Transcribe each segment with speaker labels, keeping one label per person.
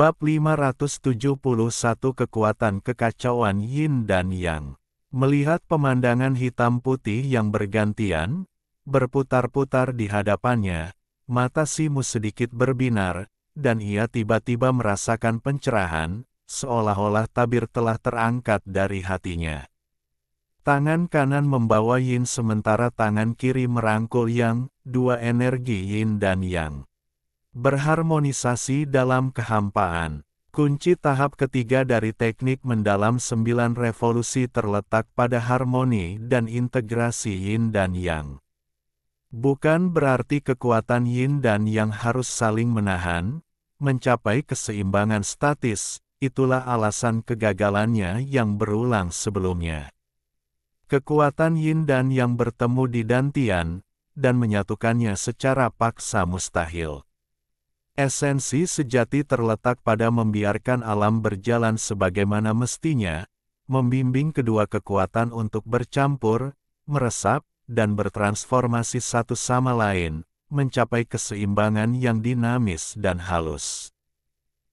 Speaker 1: Bab 571 Kekuatan Kekacauan Yin dan Yang. Melihat pemandangan hitam putih yang bergantian, berputar-putar di hadapannya, mata Simu sedikit berbinar, dan ia tiba-tiba merasakan pencerahan, seolah-olah tabir telah terangkat dari hatinya. Tangan kanan membawa Yin sementara tangan kiri merangkul Yang, dua energi Yin dan Yang. Berharmonisasi dalam kehampaan. Kunci tahap ketiga dari teknik mendalam 9 revolusi terletak pada harmoni dan integrasi Yin dan Yang. Bukan berarti kekuatan Yin dan Yang harus saling menahan, mencapai keseimbangan statis, itulah alasan kegagalannya yang berulang sebelumnya. Kekuatan Yin dan Yang bertemu di dantian, dan menyatukannya secara paksa mustahil. Esensi sejati terletak pada membiarkan alam berjalan sebagaimana mestinya, membimbing kedua kekuatan untuk bercampur, meresap, dan bertransformasi satu sama lain, mencapai keseimbangan yang dinamis dan halus.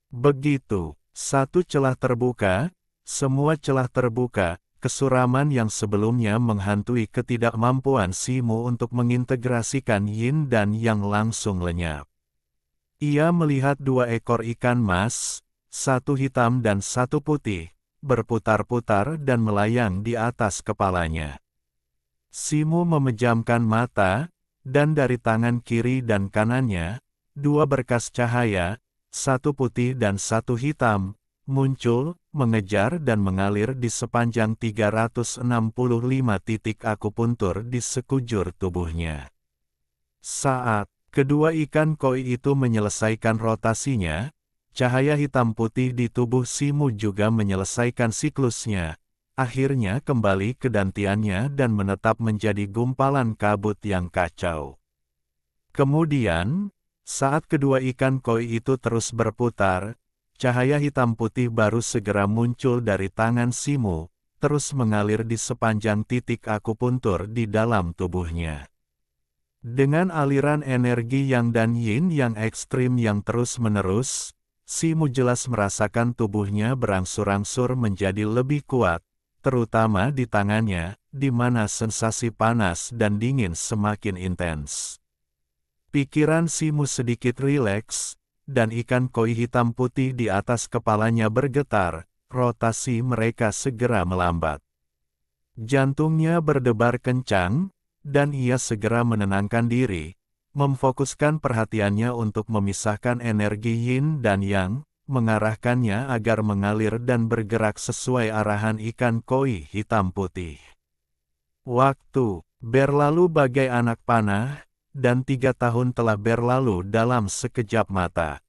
Speaker 1: Begitu, satu celah terbuka, semua celah terbuka, kesuraman yang sebelumnya menghantui ketidakmampuan Simu untuk mengintegrasikan Yin dan Yang langsung lenyap. Ia melihat dua ekor ikan mas, satu hitam dan satu putih, berputar-putar dan melayang di atas kepalanya. Simu memejamkan mata, dan dari tangan kiri dan kanannya, dua berkas cahaya, satu putih dan satu hitam, muncul, mengejar dan mengalir di sepanjang 365 titik akupuntur di sekujur tubuhnya. Saat kedua ikan koi itu menyelesaikan rotasinya, cahaya hitam putih di tubuh Simu juga menyelesaikan siklusnya, akhirnya kembali ke dantiannya dan menetap menjadi gumpalan kabut yang kacau. Kemudian, saat kedua ikan koi itu terus berputar, cahaya hitam putih baru segera muncul dari tangan Simu, terus mengalir di sepanjang titik akupuntur di dalam tubuhnya. Dengan aliran energi Yang dan Yin yang ekstrim yang terus-menerus, Simu jelas merasakan tubuhnya berangsur-angsur menjadi lebih kuat, terutama di tangannya, di mana sensasi panas dan dingin semakin intens. Pikiran Simu sedikit rileks, dan ikan koi hitam putih di atas kepalanya bergetar, rotasi mereka segera melambat. Jantungnya berdebar kencang, dan ia segera menenangkan diri, memfokuskan perhatiannya untuk memisahkan energi Yin dan Yang, mengarahkannya agar mengalir dan bergerak sesuai arahan ikan koi hitam putih. Waktu berlalu bagai anak panah, dan 3 tahun telah berlalu dalam sekejap mata.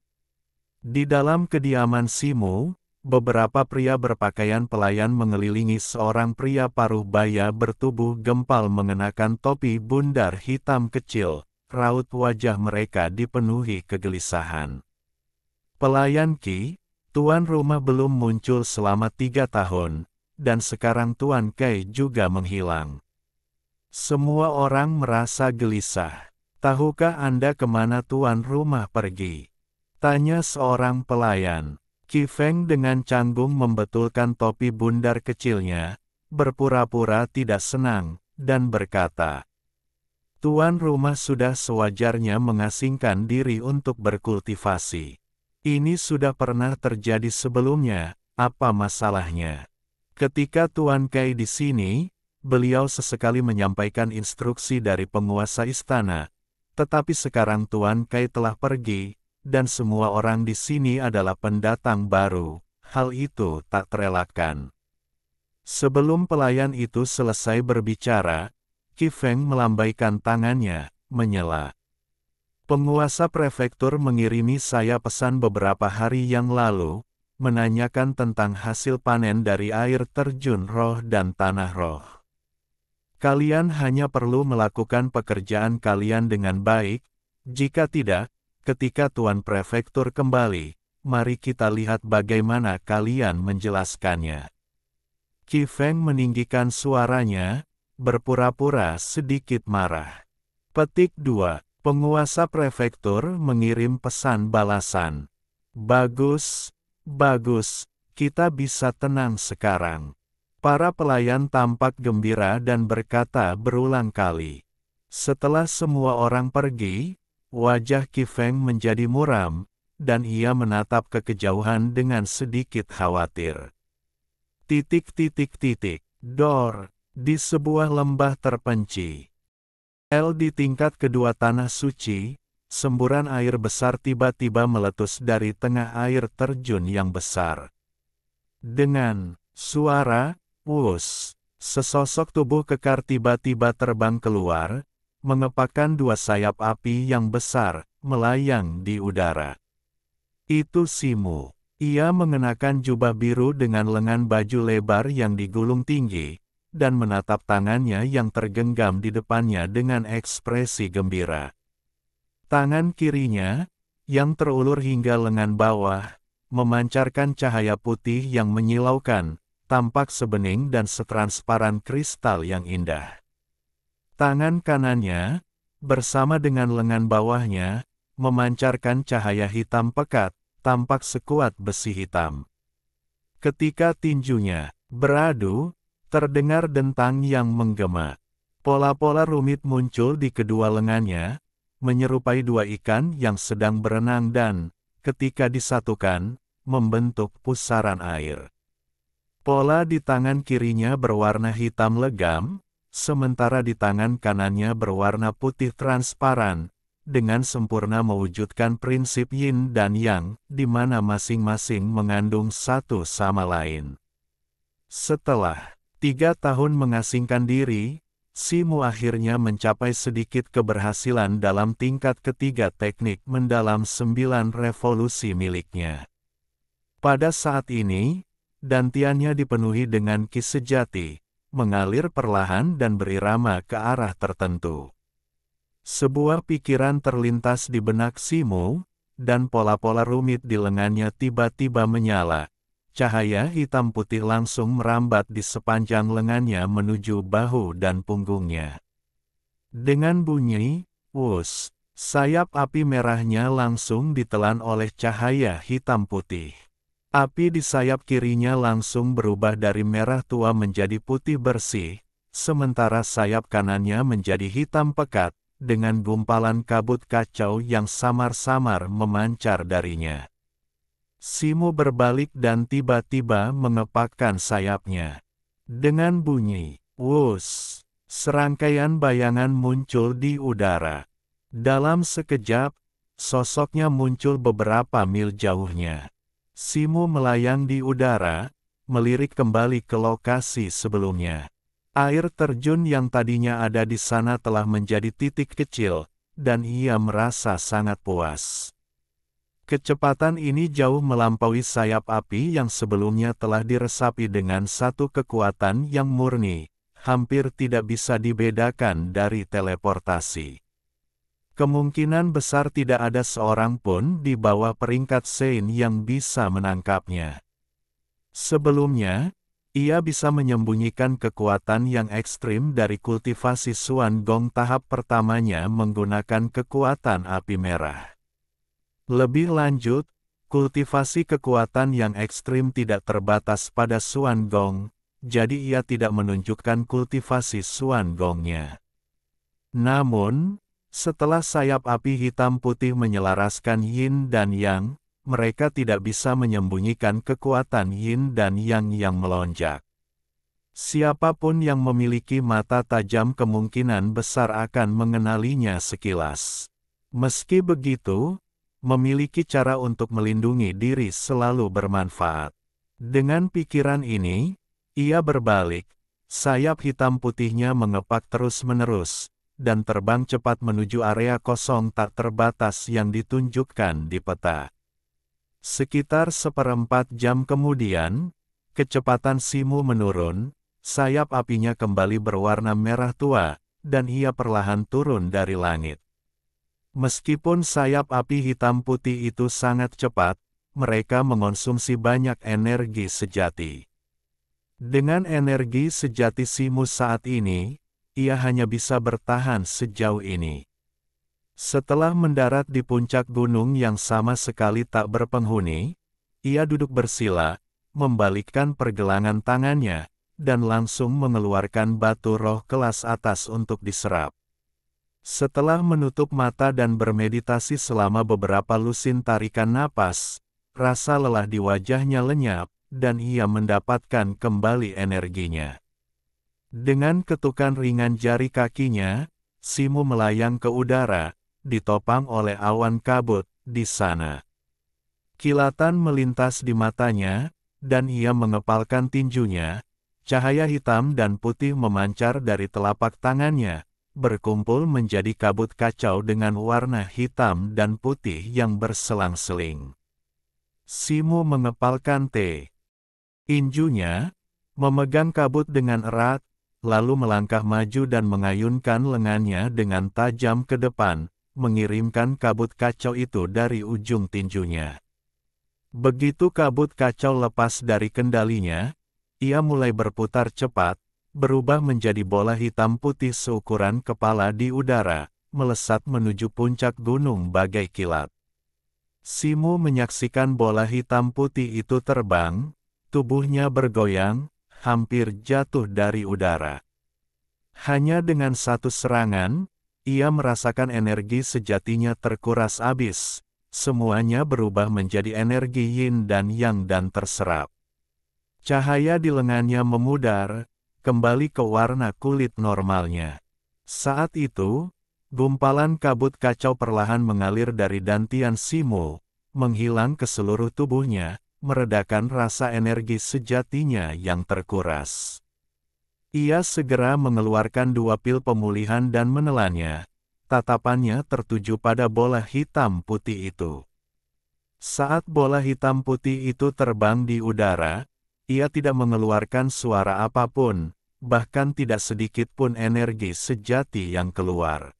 Speaker 1: Di dalam kediaman Simu, beberapa pria berpakaian pelayan mengelilingi seorang pria paruh baya bertubuh gempal mengenakan topi bundar hitam kecil, raut wajah mereka dipenuhi kegelisahan. Pelayan Ki, tuan rumah belum muncul selama 3 tahun, dan sekarang Tuan Kai juga menghilang. Semua orang merasa gelisah. Tahukah Anda kemana tuan rumah pergi? Tanya seorang pelayan. Qi Feng dengan canggung membetulkan topi bundar kecilnya, berpura-pura tidak senang, dan berkata, "Tuan rumah sudah sewajarnya mengasingkan diri untuk berkultivasi. Ini sudah pernah terjadi sebelumnya, apa masalahnya?" Ketika Tuan Kai di sini, beliau sesekali menyampaikan instruksi dari penguasa istana, tetapi sekarang Tuan Kai telah pergi, dan semua orang di sini adalah pendatang baru, hal itu tak terelakkan. Sebelum pelayan itu selesai berbicara, Qi Feng melambaikan tangannya, menyela. "Penguasa prefektur mengirimi saya pesan beberapa hari yang lalu, menanyakan tentang hasil panen dari air terjun roh dan tanah roh. Kalian hanya perlu melakukan pekerjaan kalian dengan baik, jika tidak, ketika Tuan Prefektur kembali, mari kita lihat bagaimana kalian menjelaskannya." Qi Feng meninggikan suaranya, berpura-pura sedikit marah. Petik 2. Penguasa prefektur mengirim pesan balasan. Bagus, bagus, kita bisa tenang sekarang. Para pelayan tampak gembira dan berkata berulang kali. Setelah semua orang pergi, wajah Qi Feng menjadi muram, dan ia menatap ke kejauhan dengan sedikit khawatir. Dor, di sebuah lembah terpencil. Di tingkat kedua tanah suci, semburan air besar tiba-tiba meletus dari tengah air terjun yang besar. Dengan suara, wus, sesosok tubuh kekar tiba-tiba terbang keluar, mengepakkan dua sayap api yang besar, melayang di udara. Itu Simu. Ia mengenakan jubah biru dengan lengan baju lebar yang digulung tinggi, dan menatap tangannya yang tergenggam di depannya dengan ekspresi gembira. Tangan kirinya, yang terulur hingga lengan bawah, memancarkan cahaya putih yang menyilaukan, tampak sebening dan setransparan kristal yang indah. Tangan kanannya, bersama dengan lengan bawahnya, memancarkan cahaya hitam pekat, tampak sekuat besi hitam. Ketika tinjunya beradu, terdengar dentang yang menggema. Pola-pola rumit muncul di kedua lengannya, menyerupai dua ikan yang sedang berenang dan, ketika disatukan, membentuk pusaran air. Pola di tangan kirinya berwarna hitam legam, sementara di tangan kanannya berwarna putih transparan, dengan sempurna mewujudkan prinsip yin dan yang, di mana masing-masing mengandung satu sama lain. Setelah 3 tahun mengasingkan diri, Simu akhirnya mencapai sedikit keberhasilan dalam tingkat ketiga teknik mendalam 9 revolusi miliknya. Pada saat ini, dantiannya dipenuhi dengan Qi sejati, mengalir perlahan dan berirama ke arah tertentu. Sebuah pikiran terlintas di benak Simu, dan pola-pola rumit di lengannya tiba-tiba menyala. Cahaya hitam putih langsung merambat di sepanjang lengannya menuju bahu dan punggungnya. Dengan bunyi, wus, sayap api merahnya langsung ditelan oleh cahaya hitam putih. Api di sayap kirinya langsung berubah dari merah tua menjadi putih bersih, sementara sayap kanannya menjadi hitam pekat, dengan gumpalan kabut kacau yang samar-samar memancar darinya. Simu berbalik dan tiba-tiba mengepakkan sayapnya. Dengan bunyi, wus, serangkaian bayangan muncul di udara. Dalam sekejap, sosoknya muncul beberapa mil jauhnya. Simu melayang di udara, melirik kembali ke lokasi sebelumnya. Air terjun yang tadinya ada di sana telah menjadi titik kecil, dan ia merasa sangat puas. Kecepatan ini jauh melampaui sayap api yang sebelumnya telah diresapi dengan satu kekuatan yang murni, hampir tidak bisa dibedakan dari teleportasi. Kemungkinan besar tidak ada seorang pun di bawah peringkat Sein yang bisa menangkapnya. Sebelumnya, ia bisa menyembunyikan kekuatan yang ekstrim dari kultivasi Xuan Gong tahap pertamanya menggunakan kekuatan api merah. Lebih lanjut, kultivasi kekuatan yang ekstrim tidak terbatas pada Xuan Gong, jadi ia tidak menunjukkan kultivasi Xuan Gongnya. Namun, setelah sayap api hitam putih menyelaraskan yin dan yang, mereka tidak bisa menyembunyikan kekuatan yin dan yang melonjak. Siapapun yang memiliki mata tajam kemungkinan besar akan mengenalinya sekilas. Meski begitu, memiliki cara untuk melindungi diri selalu bermanfaat. Dengan pikiran ini, ia berbalik, sayap hitam putihnya mengepak terus-menerus, dan terbang cepat menuju area kosong tak terbatas yang ditunjukkan di peta. Sekitar 1/4 jam kemudian, kecepatan Simu menurun, sayap apinya kembali berwarna merah tua, dan ia perlahan turun dari langit. Meskipun sayap api hitam putih itu sangat cepat, mereka mengonsumsi banyak energi sejati. Dengan energi sejati Simu saat ini, ia hanya bisa bertahan sejauh ini. Setelah mendarat di puncak gunung yang sama sekali tak berpenghuni, ia duduk bersila, membalikkan pergelangan tangannya, dan langsung mengeluarkan batu roh kelas atas untuk diserap. Setelah menutup mata dan bermeditasi selama beberapa lusin tarikan napas, rasa lelah di wajahnya lenyap, dan ia mendapatkan kembali energinya. Dengan ketukan ringan jari kakinya, Simu melayang ke udara, ditopang oleh awan kabut di sana. Kilatan melintas di matanya, dan ia mengepalkan tinjunya. Cahaya hitam dan putih memancar dari telapak tangannya, berkumpul menjadi kabut kacau dengan warna hitam dan putih yang berselang-seling. Simu mengepalkan tinjunya, memegang kabut dengan erat, lalu melangkah maju dan mengayunkan lengannya dengan tajam ke depan, mengirimkan kabut kacau itu dari ujung tinjunya. Begitu kabut kacau lepas dari kendalinya, ia mulai berputar cepat, berubah menjadi bola hitam putih seukuran kepala di udara, melesat menuju puncak gunung bagai kilat. Simu menyaksikan bola hitam putih itu terbang, tubuhnya bergoyang, hampir jatuh dari udara. Hanya dengan satu serangan, ia merasakan energi sejatinya terkuras habis. Semuanya berubah menjadi energi yin dan yang dan terserap. Cahaya di lengannya memudar, kembali ke warna kulit normalnya. Saat itu, gumpalan kabut kacau perlahan mengalir dari dantian Simu, menghilang ke seluruh tubuhnya, meredakan rasa energi sejatinya yang terkuras. Ia segera mengeluarkan 2 pil pemulihan dan menelannya. Tatapannya tertuju pada bola hitam putih itu. Saat bola hitam putih itu terbang di udara, ia tidak mengeluarkan suara apapun, bahkan tidak sedikit pun energi sejati yang keluar.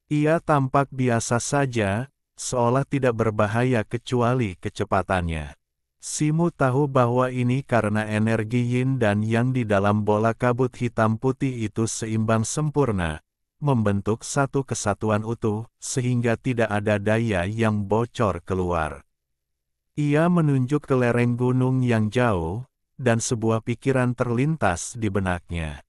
Speaker 1: Ia tampak biasa saja, seolah tidak berbahaya kecuali kecepatannya. Simu tahu bahwa ini karena energi yin dan yang di dalam bola kabut hitam putih itu seimbang sempurna, membentuk satu kesatuan utuh, sehingga tidak ada daya yang bocor keluar. Ia menunjuk ke lereng gunung yang jauh, dan sebuah pikiran terlintas di benaknya.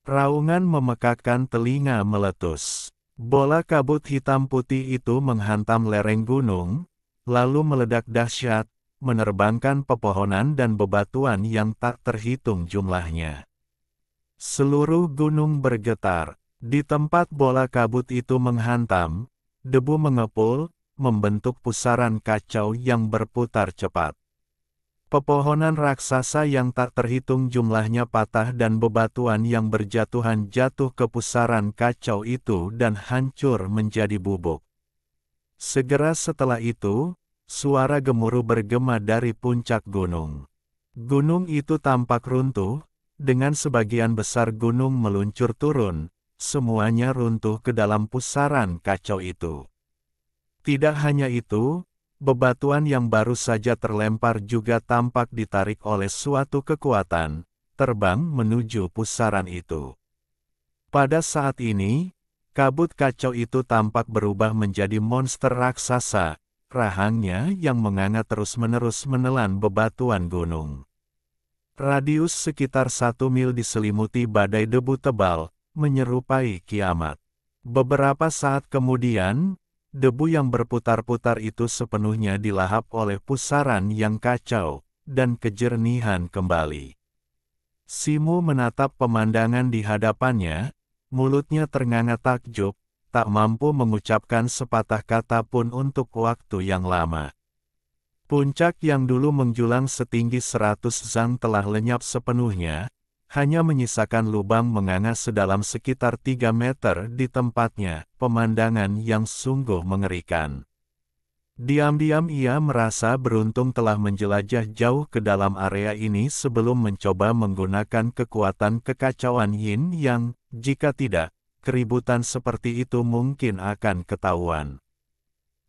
Speaker 1: Raungan memekakkan telinga meletus. Bola kabut hitam putih itu menghantam lereng gunung, lalu meledak dahsyat, menerbangkan pepohonan dan bebatuan yang tak terhitung jumlahnya. Seluruh gunung bergetar. Di tempat bola kabut itu menghantam, debu mengepul, membentuk pusaran kacau yang berputar cepat. Pepohonan raksasa yang tak terhitung jumlahnya patah dan bebatuan yang berjatuhan jatuh ke pusaran kacau itu dan hancur menjadi bubuk. Segera setelah itu, suara gemuruh bergema dari puncak gunung. Gunung itu tampak runtuh, dengan sebagian besar gunung meluncur turun, semuanya runtuh ke dalam pusaran kacau itu. Tidak hanya itu, bebatuan yang baru saja terlempar juga tampak ditarik oleh suatu kekuatan, terbang menuju pusaran itu. Pada saat ini, kabut kacau itu tampak berubah menjadi monster raksasa, rahangnya yang menganga terus-menerus menelan bebatuan gunung. Radius sekitar 1 mil diselimuti badai debu tebal, menyerupai kiamat. Beberapa saat kemudian, debu yang berputar-putar itu sepenuhnya dilahap oleh pusaran yang kacau, dan kejernihan kembali. Simu menatap pemandangan di hadapannya, mulutnya ternganga takjub, tak mampu mengucapkan sepatah kata pun untuk waktu yang lama. Puncak yang dulu menjulang setinggi 100 zang telah lenyap sepenuhnya, hanya menyisakan lubang menganga sedalam sekitar 3 meter di tempatnya, pemandangan yang sungguh mengerikan. Diam-diam ia merasa beruntung telah menjelajah jauh ke dalam area ini sebelum mencoba menggunakan kekuatan kekacauan yin yang, jika tidak, keributan seperti itu mungkin akan ketahuan.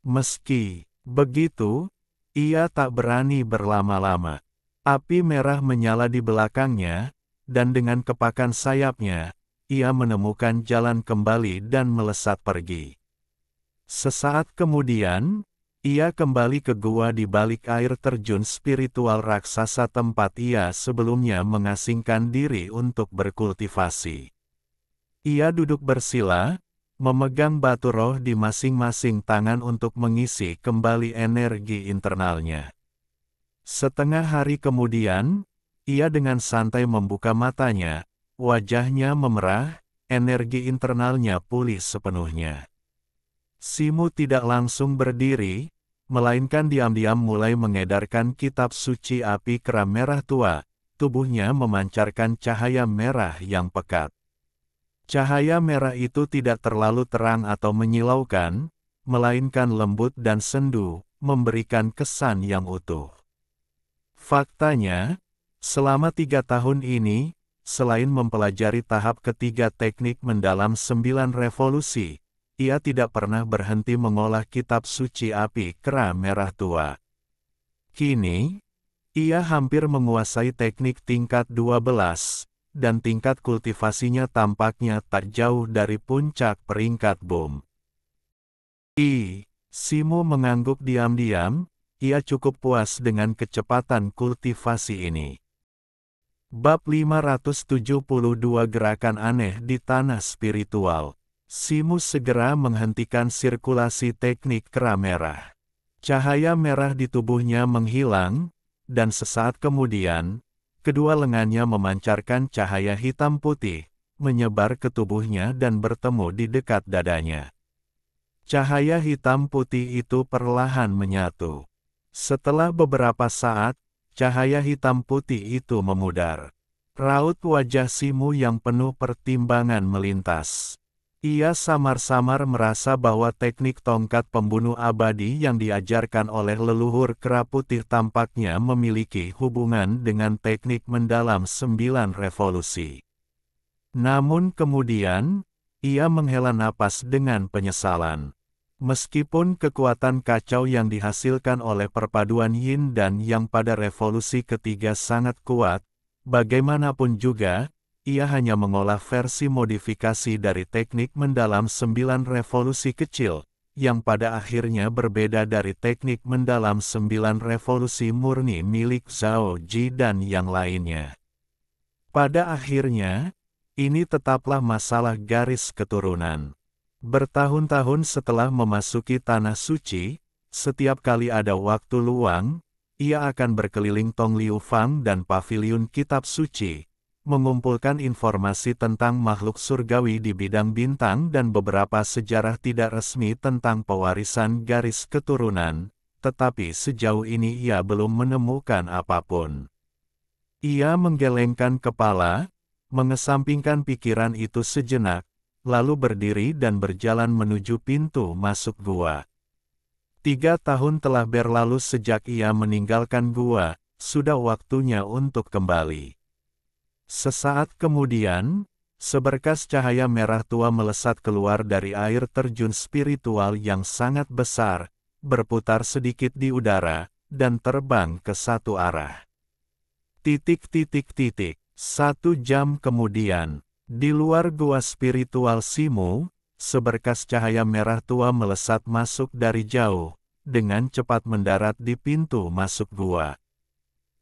Speaker 1: Meski begitu, ia tak berani berlama-lama. Api merah menyala di belakangnya, dan dengan kepakan sayapnya, ia menemukan jalan kembali dan melesat pergi. Sesaat kemudian, ia kembali ke gua di balik air terjun spiritual raksasa tempat ia sebelumnya mengasingkan diri untuk berkultivasi. Ia duduk bersila, memegang batu roh di masing-masing tangan untuk mengisi kembali energi internalnya. Setengah hari kemudian, ia dengan santai membuka matanya, wajahnya memerah, energi internalnya pulih sepenuhnya. Simu tidak langsung berdiri, melainkan diam-diam mulai mengedarkan kitab suci api kera merah tua, tubuhnya memancarkan cahaya merah yang pekat. Cahaya merah itu tidak terlalu terang atau menyilaukan, melainkan lembut dan sendu, memberikan kesan yang utuh. Faktanya, selama 3 tahun ini, selain mempelajari tahap ketiga teknik mendalam 9 revolusi, ia tidak pernah berhenti mengolah kitab suci api kera merah tua. Kini, ia hampir menguasai teknik tingkat 12, dan tingkat kultivasinya tampaknya tak jauh dari puncak peringkat boom. Simu mengangguk diam-diam, ia cukup puas dengan kecepatan kultivasi ini. Bab 572 Gerakan Aneh di Tanah Spiritual. Simu segera menghentikan sirkulasi teknik kera merah. Cahaya merah di tubuhnya menghilang, dan sesaat kemudian, kedua lengannya memancarkan cahaya hitam putih, menyebar ke tubuhnya dan bertemu di dekat dadanya. Cahaya hitam putih itu perlahan menyatu. Setelah beberapa saat, cahaya hitam putih itu memudar. Raut wajah Simu yang penuh pertimbangan melintas. Ia samar-samar merasa bahwa teknik tongkat pembunuh abadi yang diajarkan oleh leluhur kera putih tampaknya memiliki hubungan dengan teknik mendalam 9 revolusi. Namun kemudian, ia menghela napas dengan penyesalan. Meskipun kekuatan kacau yang dihasilkan oleh perpaduan yin dan yang pada revolusi ketiga sangat kuat, bagaimanapun juga, ia hanya mengolah versi modifikasi dari teknik mendalam 9 revolusi kecil, yang pada akhirnya berbeda dari teknik mendalam 9 revolusi murni milik Zhao Ji dan yang lainnya. Pada akhirnya, ini tetaplah masalah garis keturunan. Bertahun-tahun setelah memasuki Tanah Suci, setiap kali ada waktu luang, ia akan berkeliling Tong Liu Fang dan Paviliun Kitab Suci, mengumpulkan informasi tentang makhluk surgawi di bidang bintang dan beberapa sejarah tidak resmi tentang pewarisan garis keturunan, tetapi sejauh ini ia belum menemukan apapun. Ia menggelengkan kepala, mengesampingkan pikiran itu sejenak, lalu berdiri dan berjalan menuju pintu masuk gua. 3 tahun telah berlalu sejak ia meninggalkan gua, sudah waktunya untuk kembali. Sesaat kemudian, seberkas cahaya merah tua melesat keluar dari air terjun spiritual yang sangat besar, berputar sedikit di udara, dan terbang ke satu arah. 1 jam kemudian, di luar gua spiritual Simu, seberkas cahaya merah tua melesat masuk dari jauh, dengan cepat mendarat di pintu masuk gua.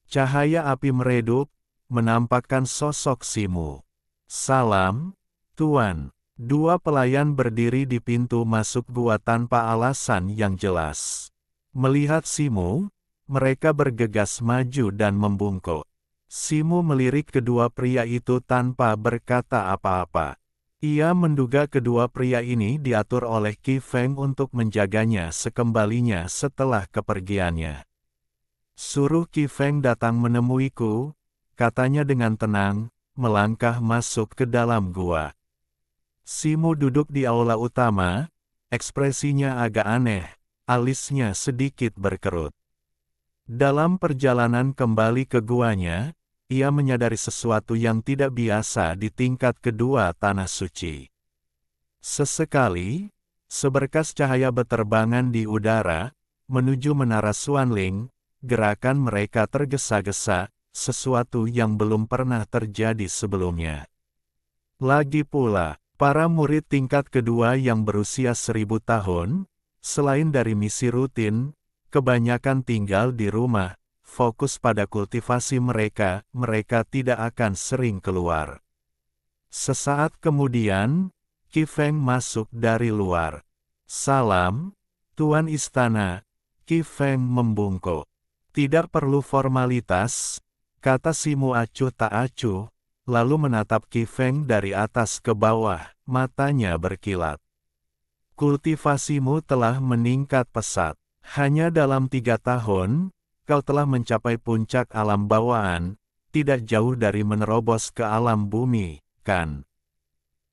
Speaker 1: Cahaya api meredup, menampakkan sosok Simu. "Salam, Tuan." 2 pelayan berdiri di pintu masuk gua tanpa alasan yang jelas. Melihat Simu, mereka bergegas maju dan membungkuk. Simu melirik kedua pria itu tanpa berkata apa-apa. Ia menduga kedua pria ini diatur oleh Qi Feng untuk menjaganya sekembalinya setelah kepergiannya. "Suruh Qi Feng datang menemuiku," katanya dengan tenang, melangkah masuk ke dalam gua. Simu duduk di aula utama, ekspresinya agak aneh, alisnya sedikit berkerut. Dalam perjalanan kembali ke guanya, ia menyadari sesuatu yang tidak biasa di tingkat kedua Tanah Suci. Sesekali, seberkas cahaya beterbangan di udara, menuju menara Xuanling, gerakan mereka tergesa-gesa, sesuatu yang belum pernah terjadi sebelumnya. Lagi pula, para murid tingkat kedua yang berusia 1000 tahun, Selain dari misi rutin, kebanyakan tinggal di rumah, fokus pada kultivasi mereka, mereka tidak akan sering keluar. Sesaat kemudian, Qi Feng masuk dari luar. "Salam, Tuan Istana," Qi Feng membungkuk. "Tidak perlu formalitas," kata Simu acuh tak acuh, lalu menatap Qi Feng dari atas ke bawah, matanya berkilat. "Kultivasimu telah meningkat pesat. Hanya dalam 3 tahun, kau telah mencapai puncak alam bawaan, tidak jauh dari menerobos ke alam bumi, kan?"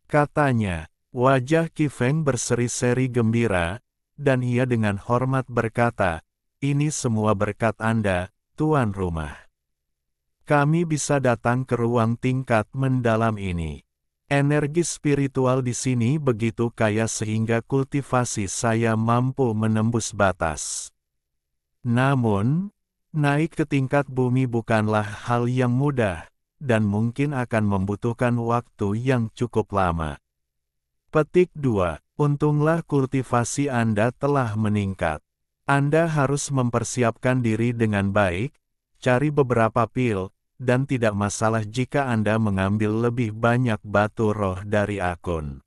Speaker 1: Katanya. Wajah Qi Feng berseri-seri gembira, dan ia dengan hormat berkata, "Ini semua berkat Anda, tuan rumah. Kami bisa datang ke ruang tingkat mendalam ini. Energi spiritual di sini begitu kaya sehingga kultivasi saya mampu menembus batas. Namun, naik ke tingkat bumi bukanlah hal yang mudah, dan mungkin akan membutuhkan waktu yang cukup lama." Petik 2. Untunglah kultivasi Anda telah meningkat. Anda harus mempersiapkan diri dengan baik, cari beberapa pil, dan tidak masalah jika Anda mengambil lebih banyak batu roh dari akun.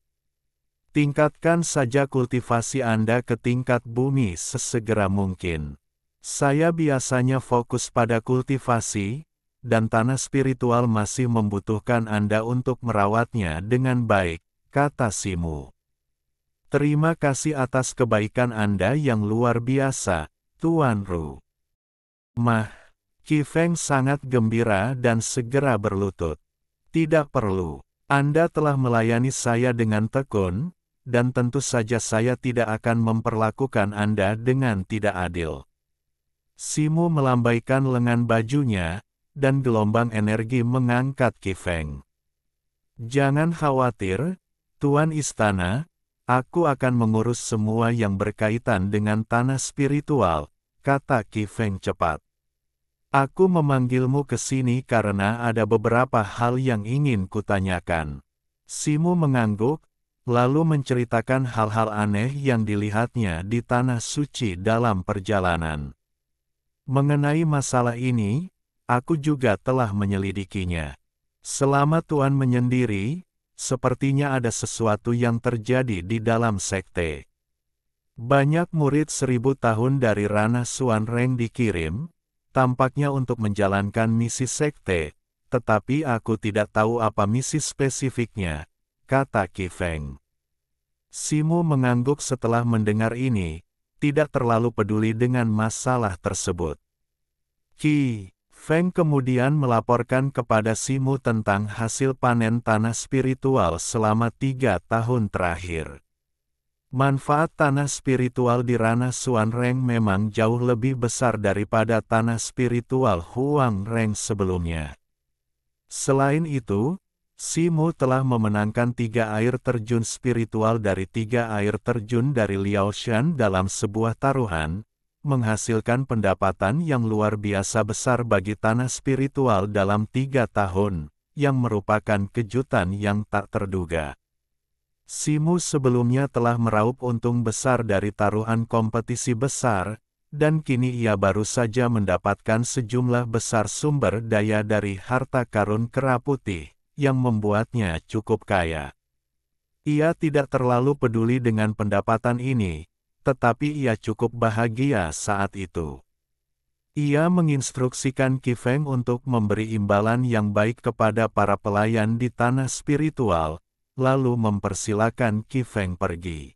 Speaker 1: Tingkatkan saja kultivasi Anda ke tingkat bumi sesegera mungkin. Saya biasanya fokus pada kultivasi, dan tanah spiritual masih membutuhkan Anda untuk merawatnya dengan baik, kata Simu. "Terima kasih atas kebaikan Anda yang luar biasa, Tuan Ru." Qi Feng sangat gembira dan segera berlutut. "Tidak perlu. Anda telah melayani saya dengan tekun, dan tentu saja saya tidak akan memperlakukan Anda dengan tidak adil." Simu melambaikan lengan bajunya, dan gelombang energi mengangkat Qi Feng. "Jangan khawatir, Tuan Istana, aku akan mengurus semua yang berkaitan dengan tanah spiritual," kata Qi Feng cepat. "Aku memanggilmu ke sini karena ada beberapa hal yang ingin kutanyakan." Simu mengangguk, lalu menceritakan hal-hal aneh yang dilihatnya di tanah suci dalam perjalanan. "Mengenai masalah ini, aku juga telah menyelidikinya. Selama Tuan menyendiri, sepertinya ada sesuatu yang terjadi di dalam sekte. Banyak murid 1000 tahun dari ranah Xuan Reng dikirim, tampaknya untuk menjalankan misi sekte, tetapi aku tidak tahu apa misi spesifiknya," kata Qi Feng. Simu mengangguk setelah mendengar ini, tidak terlalu peduli dengan masalah tersebut. Qi Feng kemudian melaporkan kepada Simu tentang hasil panen tanah spiritual selama 3 tahun terakhir. Manfaat tanah spiritual di ranah Xuan Reng memang jauh lebih besar daripada tanah spiritual Huang Reng sebelumnya. Selain itu, Simu telah memenangkan 3 air terjun spiritual dari 3 air terjun dari Liaoshan dalam sebuah taruhan, menghasilkan pendapatan yang luar biasa besar bagi tanah spiritual dalam 3 tahun, yang merupakan kejutan yang tak terduga. Simu sebelumnya telah meraup untung besar dari taruhan kompetisi besar, dan kini ia baru saja mendapatkan sejumlah besar sumber daya dari harta karun kera putih, yang membuatnya cukup kaya. Ia tidak terlalu peduli dengan pendapatan ini, tetapi ia cukup bahagia saat itu. Ia menginstruksikan Qi Feng untuk memberi imbalan yang baik kepada para pelayan di tanah spiritual, lalu mempersilakan Qi Feng pergi.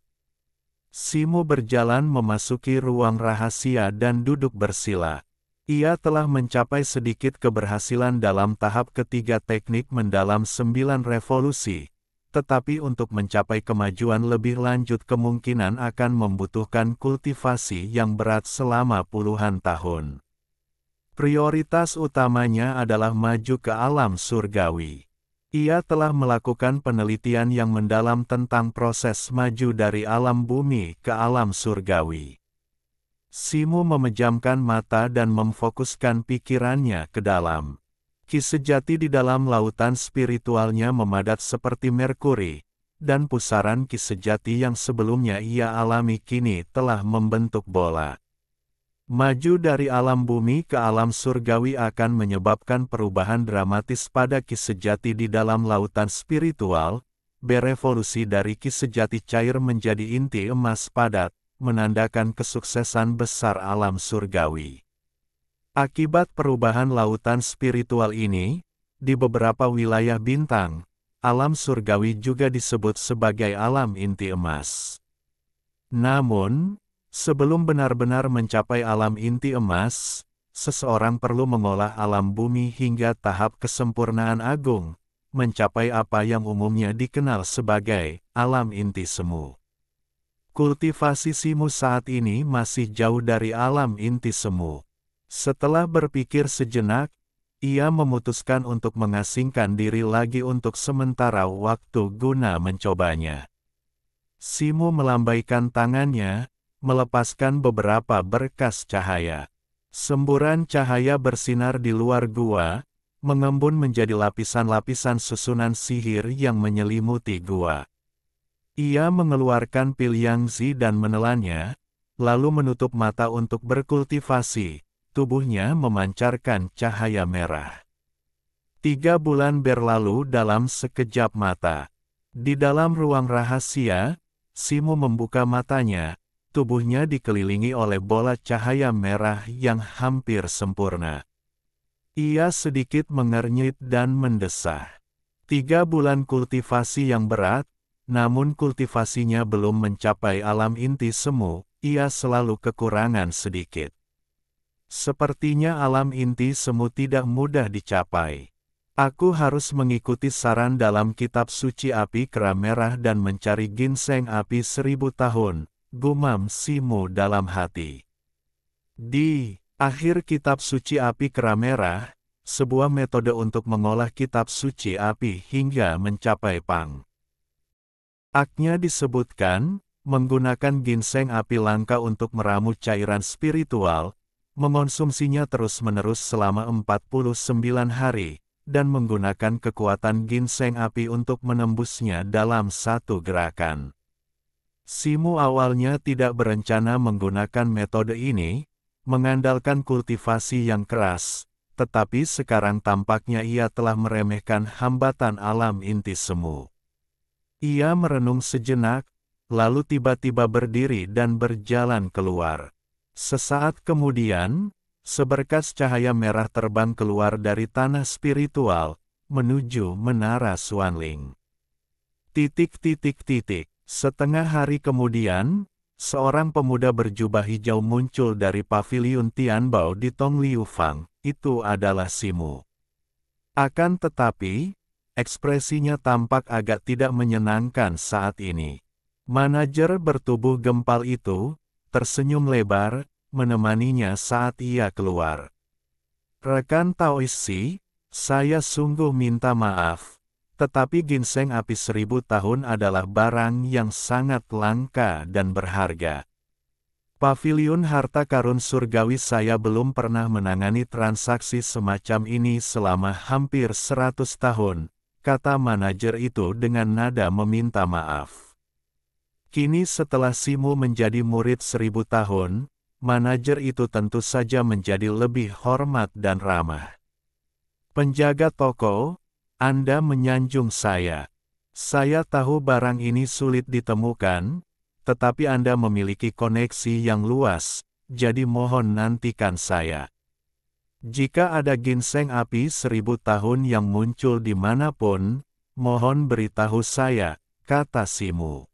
Speaker 1: Simu berjalan memasuki ruang rahasia dan duduk bersila. Ia telah mencapai sedikit keberhasilan dalam tahap ketiga teknik mendalam 9 revolusi, tetapi untuk mencapai kemajuan lebih lanjut kemungkinan akan membutuhkan kultivasi yang berat selama puluhan tahun. Prioritas utamanya adalah maju ke alam surgawi. Ia telah melakukan penelitian yang mendalam tentang proses maju dari alam bumi ke alam surgawi. Simu memejamkan mata dan memfokuskan pikirannya ke dalam. Ki sejati di dalam lautan spiritualnya memadat seperti Merkuri, dan pusaran ki sejati yang sebelumnya ia alami kini telah membentuk bola. Maju dari alam bumi ke alam surgawi akan menyebabkan perubahan dramatis pada ki sejati di dalam lautan spiritual, berevolusi dari ki sejati cair menjadi inti emas padat, menandakan kesuksesan besar alam surgawi. Akibat perubahan lautan spiritual ini, di beberapa wilayah bintang, alam surgawi juga disebut sebagai alam inti emas. Namun, sebelum benar-benar mencapai alam inti emas, seseorang perlu mengolah alam bumi hingga tahap kesempurnaan agung, mencapai apa yang umumnya dikenal sebagai alam inti semu. Kultivasi Simu saat ini masih jauh dari alam inti semu. Setelah berpikir sejenak, ia memutuskan untuk mengasingkan diri lagi untuk sementara waktu guna mencobanya. Simu melambaikan tangannya, melepaskan beberapa berkas cahaya. Semburan cahaya bersinar di luar gua, mengembun menjadi lapisan-lapisan susunan sihir yang menyelimuti gua. Ia mengeluarkan pil Yangzi dan menelannya, lalu menutup mata untuk berkultivasi. Tubuhnya memancarkan cahaya merah. 3 bulan berlalu dalam sekejap mata. Di dalam ruang rahasia, Simu membuka matanya, tubuhnya dikelilingi oleh bola cahaya merah yang hampir sempurna. Ia sedikit mengernyit dan mendesah. 3 bulan kultivasi yang berat, namun kultivasinya belum mencapai alam inti semu, ia selalu kekurangan sedikit. Sepertinya alam inti semu tidak mudah dicapai. Aku harus mengikuti saran dalam kitab suci api kera merah dan mencari ginseng api 1000 tahun, gumam Simu dalam hati. Di akhir kitab suci api kera merah, sebuah metode untuk mengolah kitab suci api hingga mencapai pang. Aknya disebutkan, menggunakan ginseng api langka untuk meramu cairan spiritual, mengonsumsinya terus-menerus selama 49 hari, dan menggunakan kekuatan ginseng api untuk menembusnya dalam satu gerakan. Simu awalnya tidak berencana menggunakan metode ini, mengandalkan kultivasi yang keras, tetapi sekarang tampaknya ia telah meremehkan hambatan alam inti semu. Ia merenung sejenak, lalu tiba-tiba berdiri dan berjalan keluar. Sesaat kemudian, seberkas cahaya merah terbang keluar dari tanah spiritual, menuju menara Xuanling. Setengah hari kemudian, seorang pemuda berjubah hijau muncul dari paviliun Tianbao di Tongliufang, itu adalah Simu. Akan tetapi, ekspresinya tampak agak tidak menyenangkan saat ini. Manajer bertubuh gempal itu tersenyum lebar, menemaninya saat ia keluar. Rekan Taoisi, saya sungguh minta maaf, tetapi ginseng api 1000 tahun adalah barang yang sangat langka dan berharga. Paviliun harta karun surgawi saya belum pernah menangani transaksi semacam ini selama hampir 100 tahun, kata manajer itu dengan nada meminta maaf. Kini setelah Simu menjadi murid 1000 tahun, manajer itu tentu saja menjadi lebih hormat dan ramah. Penjaga toko, Anda menyanjung saya. Saya tahu barang ini sulit ditemukan, tetapi Anda memiliki koneksi yang luas, jadi mohon nantikan saya. Jika ada ginseng api 1000 tahun yang muncul dimanapun, mohon beritahu saya, kata Simu.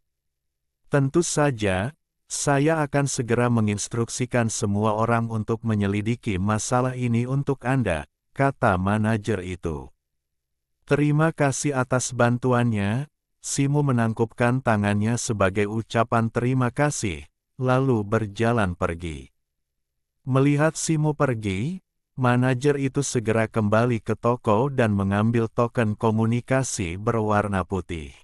Speaker 1: Tentu saja, saya akan segera menginstruksikan semua orang untuk menyelidiki masalah ini untuk Anda, kata manajer itu. Terima kasih atas bantuannya, Simu menangkupkan tangannya sebagai ucapan terima kasih, lalu berjalan pergi. Melihat Simu pergi, manajer itu segera kembali ke toko dan mengambil token komunikasi berwarna putih.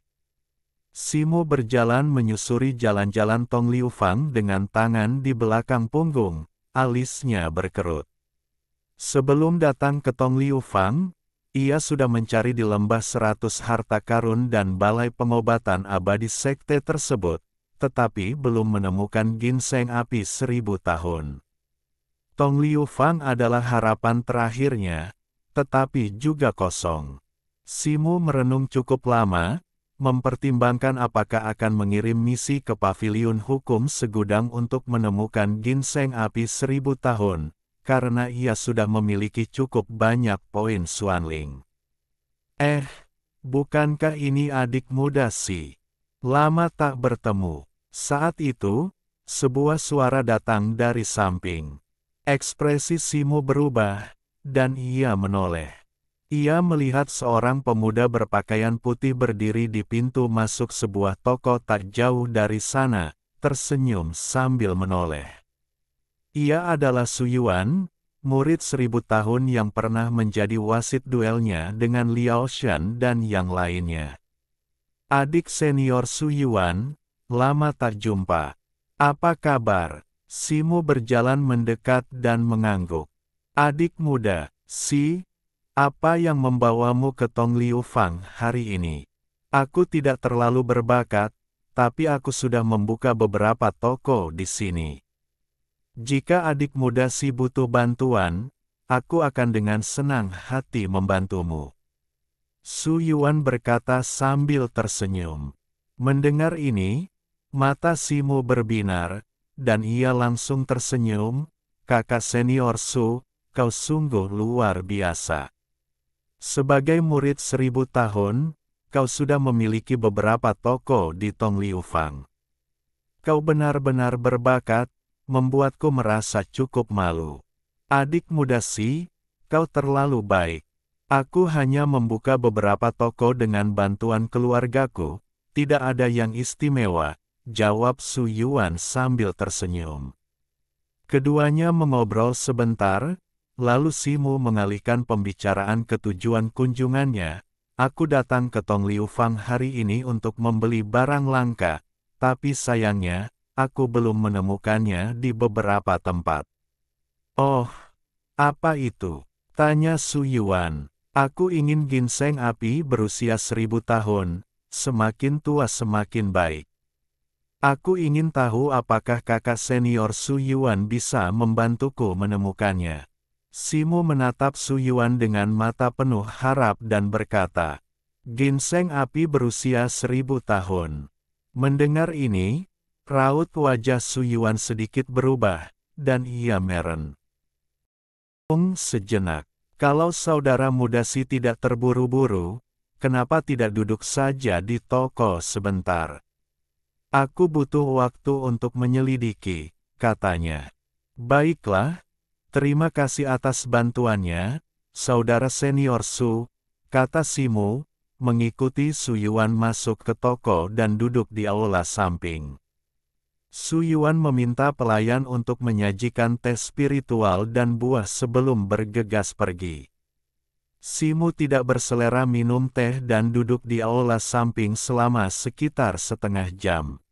Speaker 1: Simu berjalan menyusuri jalan-jalan Tongliufang dengan tangan di belakang punggung, alisnya berkerut. Sebelum datang ke Tongliufang, Ia sudah mencari di lembah 100 harta karun dan balai pengobatan abadi sekte tersebut, tetapi belum menemukan ginseng api 1000 tahun. Tong Liu Fang adalah harapan terakhirnya, tetapi juga kosong. Simu merenung cukup lama, mempertimbangkan apakah akan mengirim misi ke paviliun hukum segudang untuk menemukan ginseng api 1000 tahun, karena ia sudah memiliki cukup banyak poin Xuanling. Bukankah ini adik muda Si? Lama tak bertemu. Saat itu, sebuah suara datang dari samping. Ekspresi Simu berubah, dan ia menoleh. Ia melihat seorang pemuda berpakaian putih berdiri di pintu masuk sebuah toko tak jauh dari sana, tersenyum sambil menoleh. Ia adalah Su Yuan, murid 1000 tahun yang pernah menjadi wasit duelnya dengan Liao Shan dan yang lainnya. Adik senior Su Yuan, lama tak jumpa. Apa kabar? Simu berjalan mendekat dan mengangguk. Adik muda, Si, apa yang membawamu ke Tong Liu Fang hari ini? Aku tidak terlalu berbakat, tapi aku sudah membuka beberapa toko di sini. Jika adik muda Si butuh bantuan, aku akan dengan senang hati membantumu. Su Yuan berkata sambil tersenyum. Mendengar ini, mata Simu berbinar, dan ia langsung tersenyum. Kakak senior Su, kau sungguh luar biasa. Sebagai murid 1000 tahun, kau sudah memiliki beberapa toko di Tong Liu Fang. Kau benar-benar berbakat, membuatku merasa cukup malu. Adik muda Si, kau terlalu baik. Aku hanya membuka beberapa toko dengan bantuan keluargaku, tidak ada yang istimewa, jawab Su Yuan sambil tersenyum. Keduanya mengobrol sebentar, lalu Simu mengalihkan pembicaraan ke tujuan kunjungannya. Aku datang ke Tong Liu Fang hari ini untuk membeli barang langka, tapi sayangnya, aku belum menemukannya di beberapa tempat. Oh, apa itu? Tanya Su Yuan. Aku ingin ginseng api berusia 1000 tahun, semakin tua semakin baik. Aku ingin tahu apakah kakak senior Su Yuan bisa membantuku menemukannya. Simu menatap Su Yuan dengan mata penuh harap dan berkata, ginseng api berusia 1000 tahun. Mendengar ini, raut wajah Su Yuan sedikit berubah, dan ia meren. Sejenak. Kalau saudara muda Si tidak terburu-buru, kenapa tidak duduk saja di toko sebentar? Aku butuh waktu untuk menyelidiki, katanya. Baiklah, terima kasih atas bantuannya, saudara senior Su, kata Simu, mengikuti Su Yuan masuk ke toko dan duduk di aula samping. Su Yuan meminta pelayan untuk menyajikan teh spiritual dan buah sebelum bergegas pergi. Simu tidak berselera minum teh dan duduk di aula samping selama sekitar setengah jam.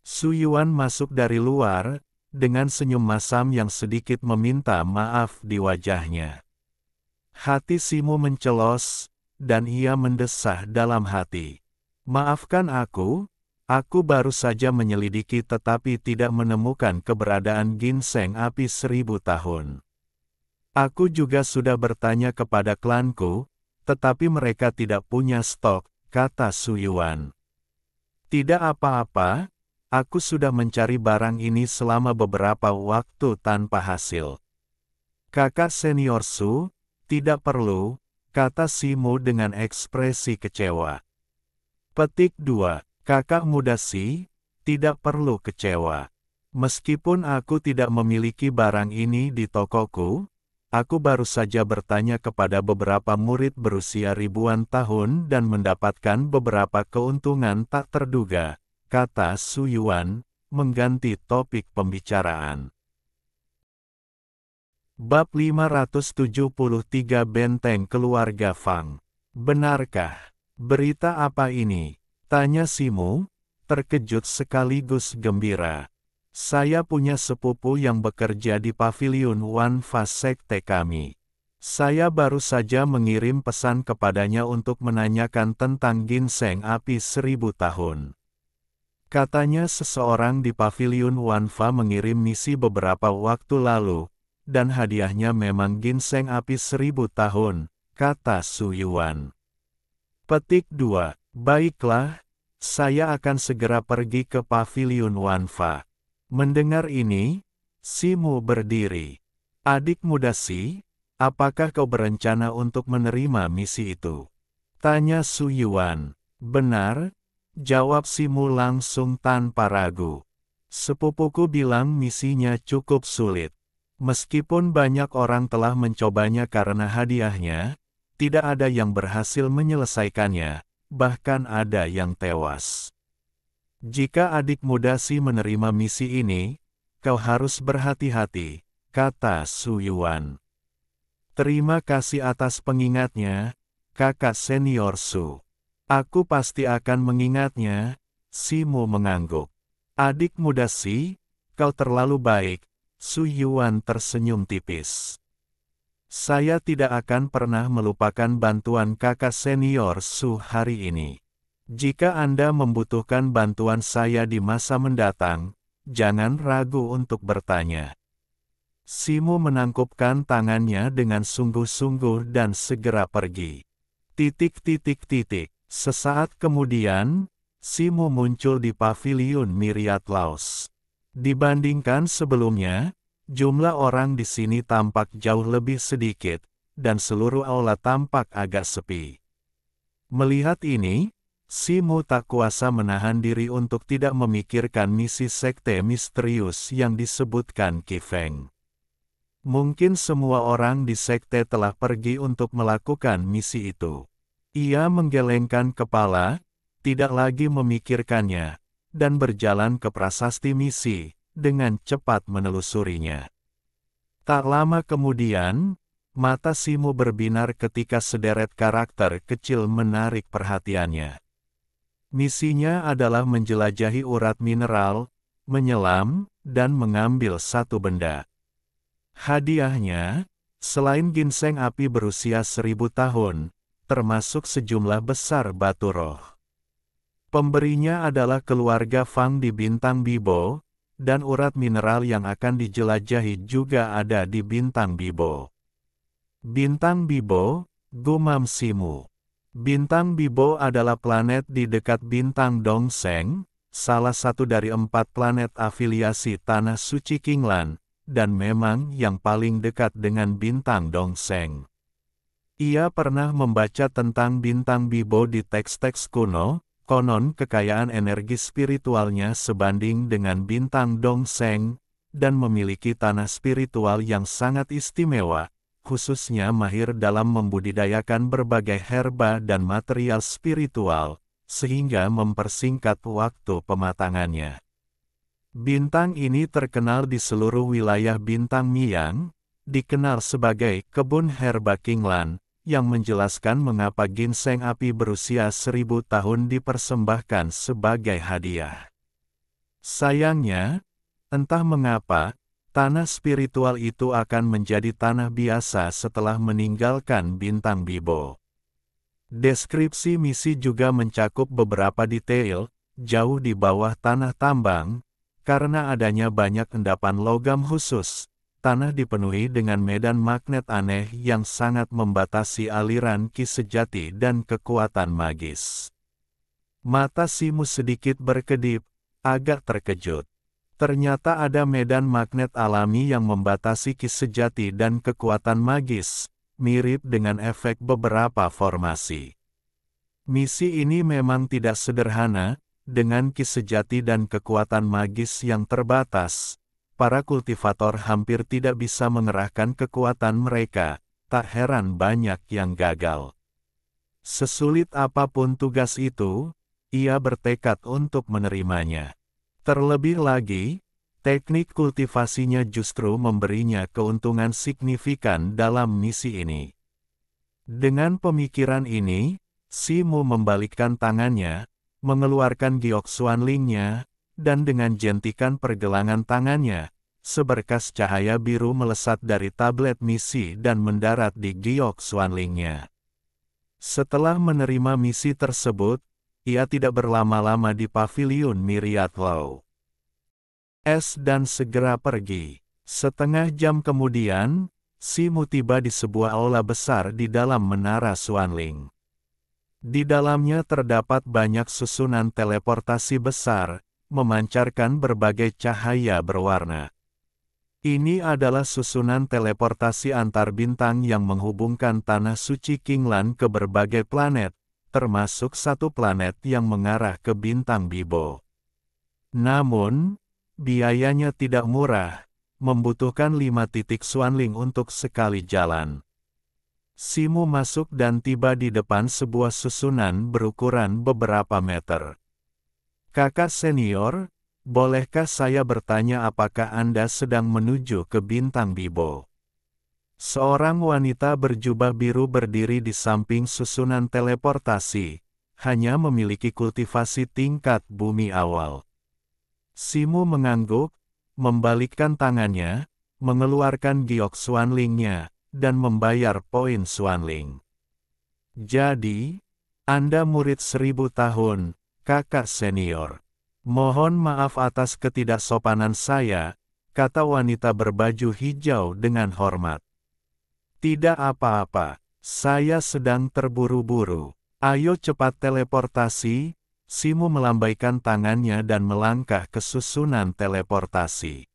Speaker 1: Su Yuan masuk dari luar, dengan senyum masam yang sedikit meminta maaf di wajahnya. Hati Simu mencelos, dan ia mendesah dalam hati. Maafkan aku baru saja menyelidiki tetapi tidak menemukan keberadaan ginseng api 1000 tahun. Aku juga sudah bertanya kepada klanku, tetapi mereka tidak punya stok, kata Su Yuan. Tidak apa-apa, aku sudah mencari barang ini selama beberapa waktu tanpa hasil. Kakak senior Su, tidak perlu, kata Simu dengan ekspresi kecewa. Petik 2. Kakak muda Si, tidak perlu kecewa. Meskipun aku tidak memiliki barang ini di tokoku, aku baru saja bertanya kepada beberapa murid berusia ribuan tahun dan mendapatkan beberapa keuntungan tak terduga, kata Su Yuan, mengganti topik pembicaraan. Bab 573 Benteng Keluarga Fang. Benarkah? Berita apa ini? Tanya Simu, terkejut sekaligus gembira. Saya punya sepupu yang bekerja di paviliun Wan Fa sekte kami. Saya baru saja mengirim pesan kepadanya untuk menanyakan tentang ginseng api 1000 tahun. Katanya seseorang di Paviliun Wanfa mengirim misi beberapa waktu lalu, dan hadiahnya memang ginseng api 1000 tahun, kata Su Yuan. Petik 2. Baiklah, saya akan segera pergi ke Paviliun Wanfa. Mendengar ini, Simu berdiri. Adik muda Si, apakah kau berencana untuk menerima misi itu? Tanya Su Yuan. Benar, jawab Simu langsung tanpa ragu. Sepupuku bilang misinya cukup sulit. Meskipun banyak orang telah mencobanya karena hadiahnya, tidak ada yang berhasil menyelesaikannya, bahkan ada yang tewas. Jika adik muda Si menerima misi ini, kau harus berhati-hati, kata Su Yuan. Terima kasih atas pengingatnya, kakak senior Su. Aku pasti akan mengingatnya, Simu mengangguk. Adik muda Si, kau terlalu baik, Su Yuan tersenyum tipis. Saya tidak akan pernah melupakan bantuan kakak senior Su hari ini. Jika Anda membutuhkan bantuan saya di masa mendatang, jangan ragu untuk bertanya. Simu menangkupkan tangannya dengan sungguh-sungguh dan segera pergi. Sesaat kemudian, Simu muncul di Paviliun Myriad Laos. Dibandingkan sebelumnya, jumlah orang di sini tampak jauh lebih sedikit, dan seluruh aula tampak agak sepi. Melihat ini, Simu tak kuasa menahan diri untuk tidak memikirkan misi sekte misterius yang disebutkan Qi Feng. Mungkin semua orang di sekte telah pergi untuk melakukan misi itu. Ia menggelengkan kepala, tidak lagi memikirkannya, dan berjalan ke prasasti misi, dengan cepat menelusurinya. Tak lama kemudian, mata Simu berbinar ketika sederet karakter kecil menarik perhatiannya. Misinya adalah menjelajahi urat mineral, menyelam, dan mengambil satu benda. Hadiahnya, selain ginseng api berusia 1000 tahun, termasuk sejumlah besar batu roh. Pemberinya adalah keluarga Fang di Bintang Bibo, dan urat mineral yang akan dijelajahi juga ada di Bintang Bibo. Bintang Bibo, gumam Simu. Bintang Bibo adalah planet di dekat Bintang Dongseng, salah satu dari 4 planet afiliasi Tanah Suci Qinglan, dan memang yang paling dekat dengan Bintang Dongseng. Ia pernah membaca tentang Bintang Bibo di teks-teks kuno, konon kekayaan energi spiritualnya sebanding dengan Bintang Dongseng, dan memiliki tanah spiritual yang sangat istimewa, khususnya mahir dalam membudidayakan berbagai herba dan material spiritual, sehingga mempersingkat waktu pematangannya. Bintang ini terkenal di seluruh wilayah Bintang Miang, dikenal sebagai kebun herba Qinglan, yang menjelaskan mengapa ginseng api berusia 1000 tahun dipersembahkan sebagai hadiah. Sayangnya, entah mengapa, tanah spiritual itu akan menjadi tanah biasa setelah meninggalkan Bintang Bibo. Deskripsi misi juga mencakup beberapa detail, jauh di bawah tanah tambang, karena adanya banyak endapan logam khusus, tanah dipenuhi dengan medan magnet aneh yang sangat membatasi aliran Qi sejati dan kekuatan magis. Mata Simu sedikit berkedip, agak terkejut. Ternyata ada medan magnet alami yang membatasi Qi sejati dan kekuatan magis, mirip dengan efek beberapa formasi. Misi ini memang tidak sederhana. Dengan Qi sejati dan kekuatan magis yang terbatas, para kultivator hampir tidak bisa mengerahkan kekuatan mereka, tak heran banyak yang gagal. Sesulit apapun tugas itu, ia bertekad untuk menerimanya. Terlebih lagi, teknik kultivasinya justru memberinya keuntungan signifikan dalam misi ini. Dengan pemikiran ini, Simu membalikkan tangannya, mengeluarkan Giok Xuanling-nya, dan dengan jentikan pergelangan tangannya, seberkas cahaya biru melesat dari tablet misi dan mendarat di giok Xuanlingnya. Setelah menerima misi tersebut, ia tidak berlama-lama di paviliun Myriad Law dan segera pergi. Setengah jam kemudian, Simu tiba di sebuah aula besar di dalam menara Xuanling. Di dalamnya terdapat banyak susunan teleportasi besar, memancarkan berbagai cahaya berwarna. Ini adalah susunan teleportasi antar bintang yang menghubungkan tanah suci Qinglan ke berbagai planet, termasuk satu planet yang mengarah ke bintang Bibo. Namun, biayanya tidak murah, membutuhkan 5 titik Xuanling untuk sekali jalan. Simu masuk dan tiba di depan sebuah susunan berukuran beberapa meter. Kakak senior, bolehkah saya bertanya apakah Anda sedang menuju ke bintang Bibo? Seorang wanita berjubah biru berdiri di samping susunan teleportasi, hanya memiliki kultivasi tingkat bumi awal. Simu mengangguk, membalikkan tangannya, mengeluarkan giok Xuanlingnya, dan membayar poin Xuanling. Jadi, Anda murid 1000 tahun, kakak senior. Mohon maaf atas ketidaksopanan saya, kata wanita berbaju hijau dengan hormat. Tidak apa-apa, saya sedang terburu-buru. Ayo cepat teleportasi. Simu melambaikan tangannya dan melangkah ke susunan teleportasi.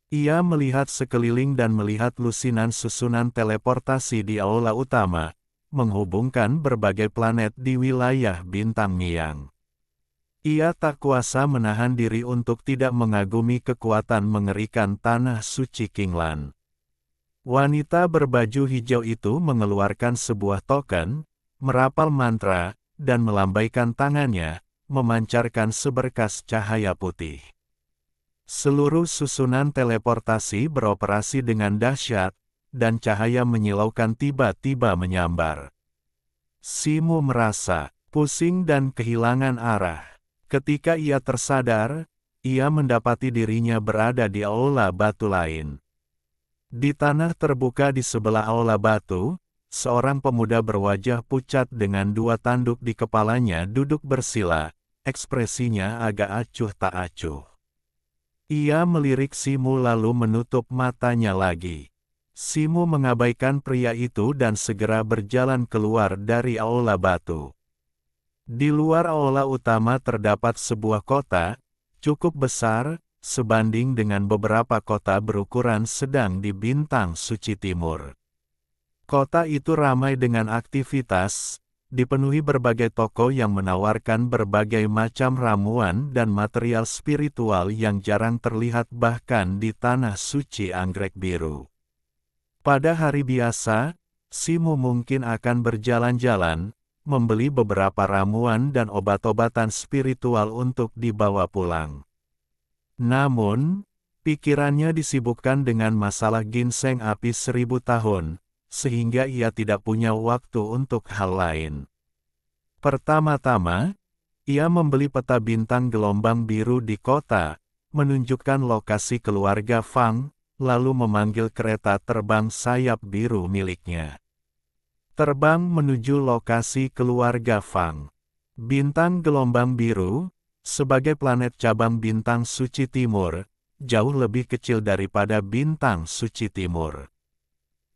Speaker 1: Ia melihat sekeliling dan melihat lusinan susunan teleportasi di aula utama, menghubungkan berbagai planet di wilayah bintang Miang. Ia tak kuasa menahan diri untuk tidak mengagumi kekuatan mengerikan tanah suci Qinglan. Wanita berbaju hijau itu mengeluarkan sebuah token, merapal mantra, dan melambaikan tangannya, memancarkan seberkas cahaya putih. Seluruh susunan teleportasi beroperasi dengan dahsyat, dan cahaya menyilaukan tiba-tiba menyambar. Simu merasa pusing dan kehilangan arah. Ketika ia tersadar, ia mendapati dirinya berada di aula batu lain. Di tanah terbuka di sebelah aula batu, seorang pemuda berwajah pucat dengan 2 tanduk di kepalanya duduk bersila, ekspresinya agak acuh tak acuh. Ia melirik Simu lalu menutup matanya lagi. Simu mengabaikan pria itu dan segera berjalan keluar dari aula batu. Di luar aula utama terdapat sebuah kota, cukup besar, sebanding dengan beberapa kota berukuran sedang di bintang suci timur. Kota itu ramai dengan aktivitas, dipenuhi berbagai toko yang menawarkan berbagai macam ramuan dan material spiritual yang jarang terlihat bahkan di tanah suci anggrek biru. Pada hari biasa, Simu mungkin akan berjalan-jalan, membeli beberapa ramuan dan obat-obatan spiritual untuk dibawa pulang. Namun, pikirannya disibukkan dengan masalah ginseng api 1000 tahun, sehingga ia tidak punya waktu untuk hal lain. Pertama-tama, ia membeli peta bintang gelombang biru di kota, menunjukkan lokasi keluarga Fang, lalu memanggil kereta terbang sayap biru miliknya. Terbang menuju lokasi keluarga Fang. Bintang gelombang biru, sebagai planet cabang bintang suci timur, jauh lebih kecil daripada bintang suci timur.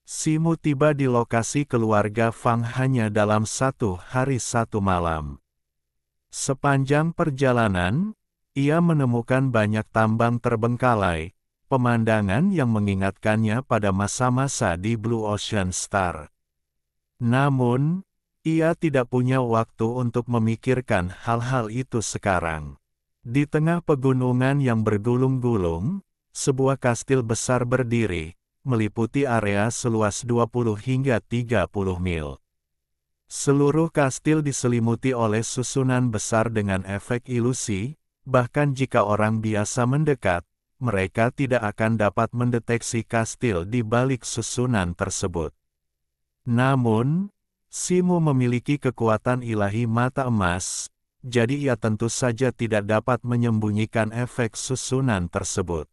Speaker 1: Simu tiba di lokasi keluarga Fang hanya dalam 1 hari 1 malam. Sepanjang perjalanan, ia menemukan banyak tambang terbengkalai, pemandangan yang mengingatkannya pada masa-masa di Blue Ocean Star. Namun, ia tidak punya waktu untuk memikirkan hal-hal itu sekarang. Di tengah pegunungan yang bergulung-gulung, sebuah kastil besar berdiri, meliputi area seluas 20 hingga 30 mil. Seluruh kastil diselimuti oleh susunan besar dengan efek ilusi, bahkan jika orang biasa mendekat, mereka tidak akan dapat mendeteksi kastil di balik susunan tersebut. Namun, Simu memiliki kekuatan ilahi mata emas, jadi ia tentu saja tidak dapat menyembunyikan efek susunan tersebut.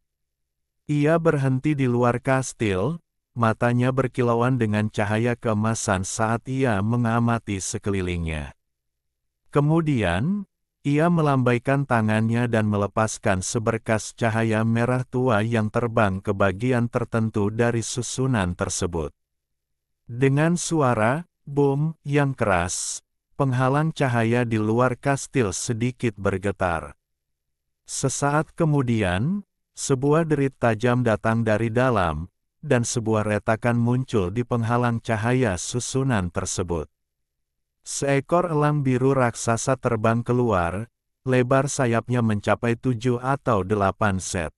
Speaker 1: Ia berhenti di luar kastil, matanya berkilauan dengan cahaya keemasan saat ia mengamati sekelilingnya. Kemudian, ia melambaikan tangannya dan melepaskan seberkas cahaya merah tua yang terbang ke bagian tertentu dari susunan tersebut. Dengan suara boom yang keras, penghalang cahaya di luar kastil sedikit bergetar. Sesaat kemudian, sebuah derit tajam datang dari dalam, dan sebuah retakan muncul di penghalang cahaya susunan tersebut. Seekor elang biru raksasa terbang keluar, lebar sayapnya mencapai 7 atau 8 set.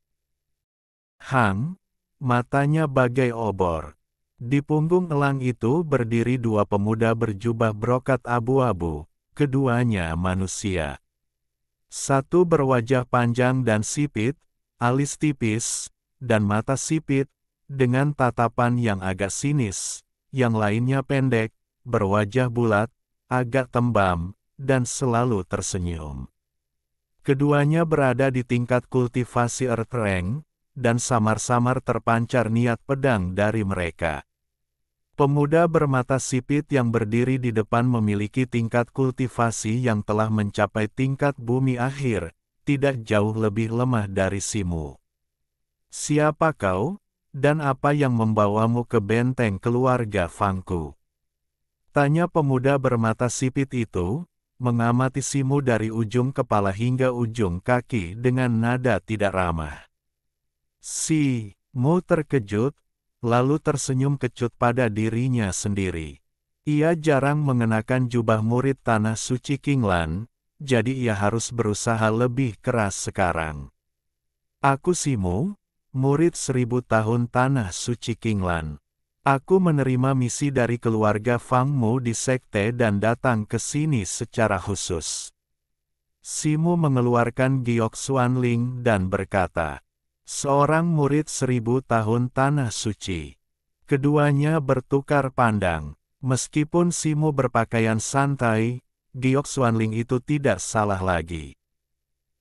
Speaker 1: Matanya bagai obor. Di punggung elang itu berdiri dua pemuda berjubah brokat abu-abu, keduanya manusia. Satu berwajah panjang dan sipit, alis tipis, dan mata sipit, dengan tatapan yang agak sinis. Yang lainnya pendek, berwajah bulat, agak tembam, dan selalu tersenyum. Keduanya berada di tingkat kultivasi earth rank, dan samar-samar terpancar niat pedang dari mereka. Pemuda bermata sipit yang berdiri di depan memiliki tingkat kultivasi yang telah mencapai tingkat bumi akhir, tidak jauh lebih lemah dari Simu. Siapa kau, dan apa yang membawamu ke benteng keluarga Fangku? Tanya pemuda bermata sipit itu, mengamati Simu dari ujung kepala hingga ujung kaki dengan nada tidak ramah. Simu terkejut, lalu tersenyum kecut pada dirinya sendiri. Ia jarang mengenakan jubah murid Tanah Suci Qinglan, jadi ia harus berusaha lebih keras sekarang. Aku Simu, murid 1000 tahun Tanah Suci Qinglan. Aku menerima misi dari keluarga Fangmu di sekte dan datang ke sini secara khusus. Simu mengeluarkan giok Xuanling dan berkata, seorang murid 1000 tahun Tanah Suci. Keduanya bertukar pandang. Meskipun Simu berpakaian santai, giok Xuanling itu tidak salah lagi.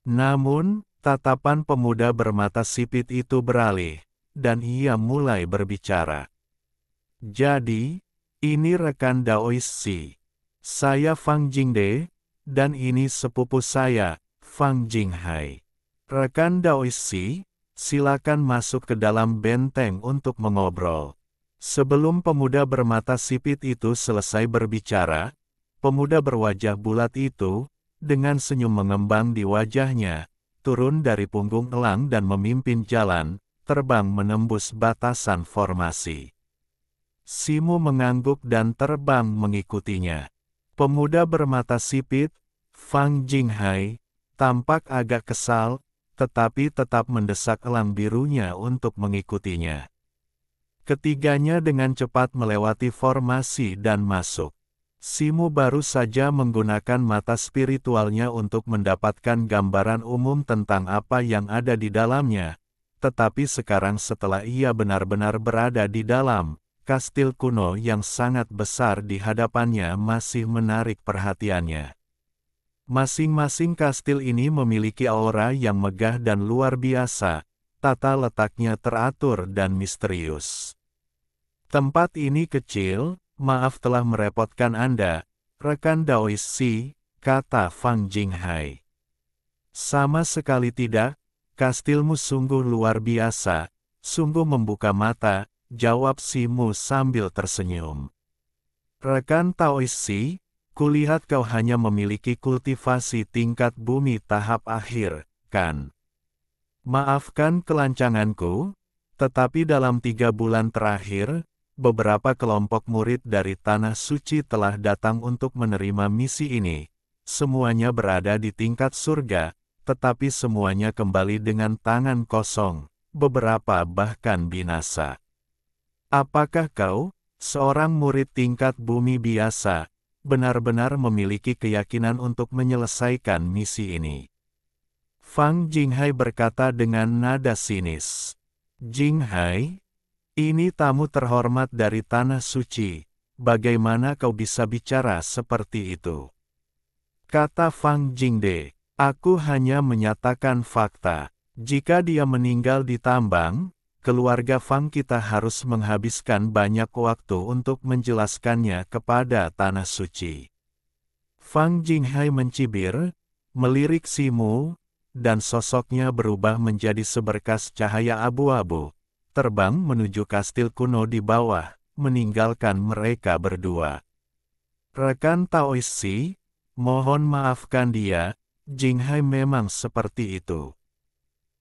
Speaker 1: Namun, tatapan pemuda bermata sipit itu beralih, dan ia mulai berbicara. Jadi, ini rekan Daois Si. Saya Fang Jingde, dan ini sepupu saya, Fang Jinghai. Rekan Daois Si, silakan masuk ke dalam benteng untuk mengobrol. Sebelum pemuda bermata sipit itu selesai berbicara, pemuda berwajah bulat itu, dengan senyum mengembang di wajahnya, turun dari punggung elang dan memimpin jalan, terbang menembus batasan formasi. Simu mengangguk dan terbang mengikutinya. Pemuda bermata sipit, Fang Jinghai, tampak agak kesal, tetapi tetap mendesak elang birunya untuk mengikutinya. Ketiganya dengan cepat melewati formasi dan masuk. Simu baru saja menggunakan mata spiritualnya untuk mendapatkan gambaran umum tentang apa yang ada di dalamnya, tetapi sekarang setelah ia benar-benar berada di dalam, kastil kuno yang sangat besar di hadapannya masih menarik perhatiannya. Masing-masing kastil ini memiliki aura yang megah dan luar biasa, tata letaknya teratur dan misterius. Tempat ini kecil, maaf telah merepotkan Anda, rekan Daois Si, kata Fang Jinghai. Sama sekali tidak, kastilmu sungguh luar biasa, sungguh membuka mata, jawab Simu sambil tersenyum. Rekan Daois Si, kulihat kau hanya memiliki kultivasi tingkat bumi tahap akhir, kan? Maafkan kelancanganku, tetapi dalam 3 bulan terakhir, beberapa kelompok murid dari Tanah Suci telah datang untuk menerima misi ini. Semuanya berada di tingkat surga, tetapi semuanya kembali dengan tangan kosong, beberapa bahkan binasa. Apakah kau, seorang murid tingkat bumi biasa, benar-benar memiliki keyakinan untuk menyelesaikan misi ini? Fang Jinghai berkata dengan nada sinis. Jinghai, ini tamu terhormat dari Tanah Suci, bagaimana kau bisa bicara seperti itu? Kata Fang Jingde, aku hanya menyatakan fakta. Jika dia meninggal di tambang, keluarga Fang kita harus menghabiskan banyak waktu untuk menjelaskannya kepada Tanah Suci. Fang Jinghai mencibir, melirik Simu, dan sosoknya berubah menjadi seberkas cahaya abu-abu, terbang menuju kastil kuno di bawah, meninggalkan mereka berdua. Rekan Taois Si, mohon maafkan dia, Jinghai memang seperti itu.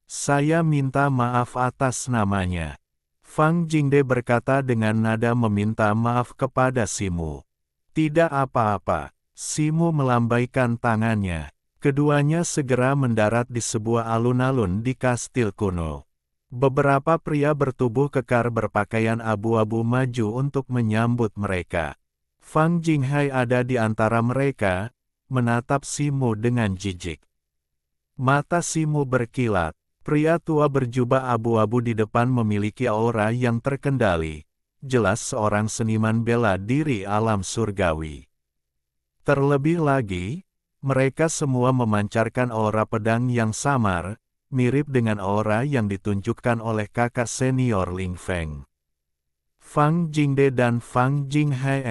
Speaker 1: Saya minta maaf atas namanya. Fang Jingde berkata dengan nada meminta maaf kepada Simu. Tidak apa-apa. Simu melambaikan tangannya. Keduanya segera mendarat di sebuah alun-alun di kastil kuno. Beberapa pria bertubuh kekar berpakaian abu-abu maju untuk menyambut mereka. Fang Jinghai ada di antara mereka, menatap Simu dengan jijik. Mata Simu berkilat. Pria tua berjubah abu-abu di depan memiliki aura yang terkendali. Jelas seorang seniman bela diri alam surgawi. Terlebih lagi, mereka semua memancarkan aura pedang yang samar, mirip dengan aura yang ditunjukkan oleh kakak senior Ling Feng. Fang Jingde dan Fang Jinghai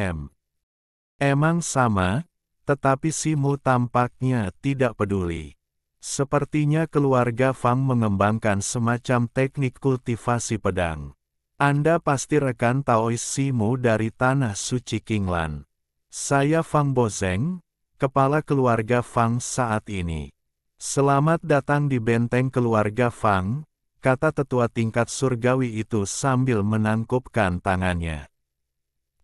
Speaker 1: emang sama, tetapi Simu tampaknya tidak peduli. Sepertinya keluarga Fang mengembangkan semacam teknik kultivasi pedang. Anda pasti rekan Taois Simu dari Tanah Suci Qinglan. Saya Fang Bozeng, kepala keluarga Fang saat ini. Selamat datang di benteng keluarga Fang, kata tetua tingkat surgawi itu sambil menangkupkan tangannya.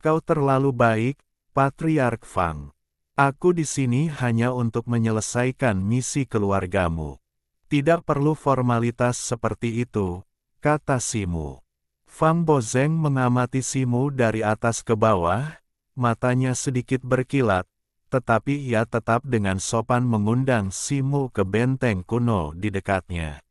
Speaker 1: Kau terlalu baik, Patriark Fang. Aku di sini hanya untuk menyelesaikan misi keluargamu. Tidak perlu formalitas seperti itu, kata Simu. Fang Bozeng mengamati Simu dari atas ke bawah, matanya sedikit berkilat, tetapi ia tetap dengan sopan mengundang Simu ke benteng kuno di dekatnya.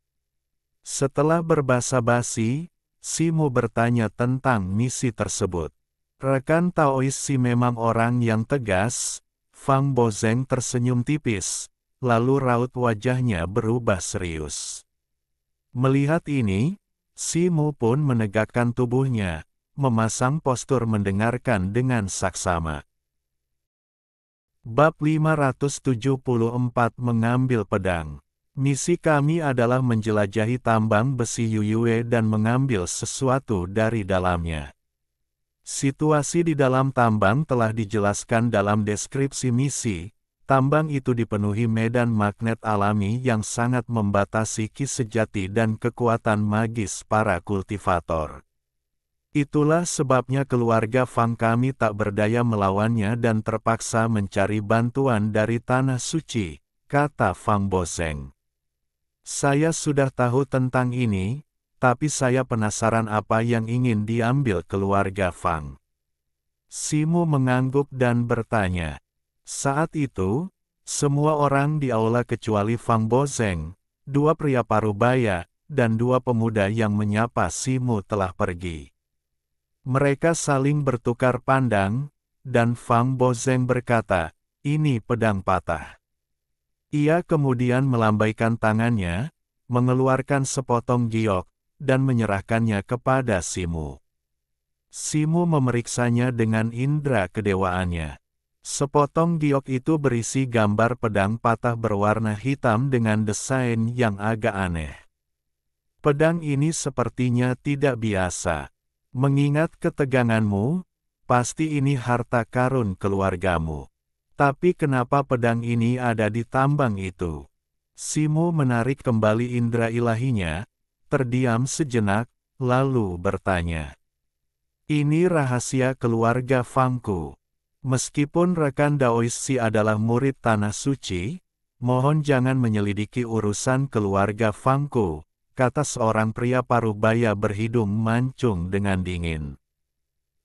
Speaker 1: Setelah berbasa-basi, Simu bertanya tentang misi tersebut. Rekan Taois Si memang orang yang tegas. Fang Bozeng tersenyum tipis, lalu raut wajahnya berubah serius. Melihat ini, Simu pun menegakkan tubuhnya, memasang postur mendengarkan dengan saksama. Bab 574 Mengambil Pedang. Misi kami adalah menjelajahi tambang besi Yuyue dan mengambil sesuatu dari dalamnya. Situasi di dalam tambang telah dijelaskan dalam deskripsi misi. Tambang itu dipenuhi medan magnet alami yang sangat membatasi ki sejati dan kekuatan magis para kultivator. Itulah sebabnya keluarga Fang kami tak berdaya melawannya dan terpaksa mencari bantuan dari Tanah Suci, kata Fang Bozeng. Saya sudah tahu tentang ini, tapi saya penasaran apa yang ingin diambil keluarga Fang. Simu mengangguk dan bertanya. Saat itu, semua orang di aula kecuali Fang Bozeng, dua pria parubaya, dan dua pemuda yang menyapa Simu telah pergi. Mereka saling bertukar pandang, dan Fang Bozeng berkata, "Ini pedang patah." Ia kemudian melambaikan tangannya, mengeluarkan sepotong giok, dan menyerahkannya kepada Simu. Simu memeriksanya dengan indera kedewaannya. Sepotong giok itu berisi gambar pedang patah berwarna hitam dengan desain yang agak aneh. Pedang ini sepertinya tidak biasa. Mengingat keteganganmu, pasti ini harta karun keluargamu. Tapi kenapa pedang ini ada di tambang itu? Simu menarik kembali indera ilahinya, terdiam sejenak, lalu bertanya. Ini rahasia keluarga Fangku. Meskipun rekan Daois Si adalah murid Tanah Suci, mohon jangan menyelidiki urusan keluarga Fangku, kata seorang pria parubaya berhidung mancung dengan dingin.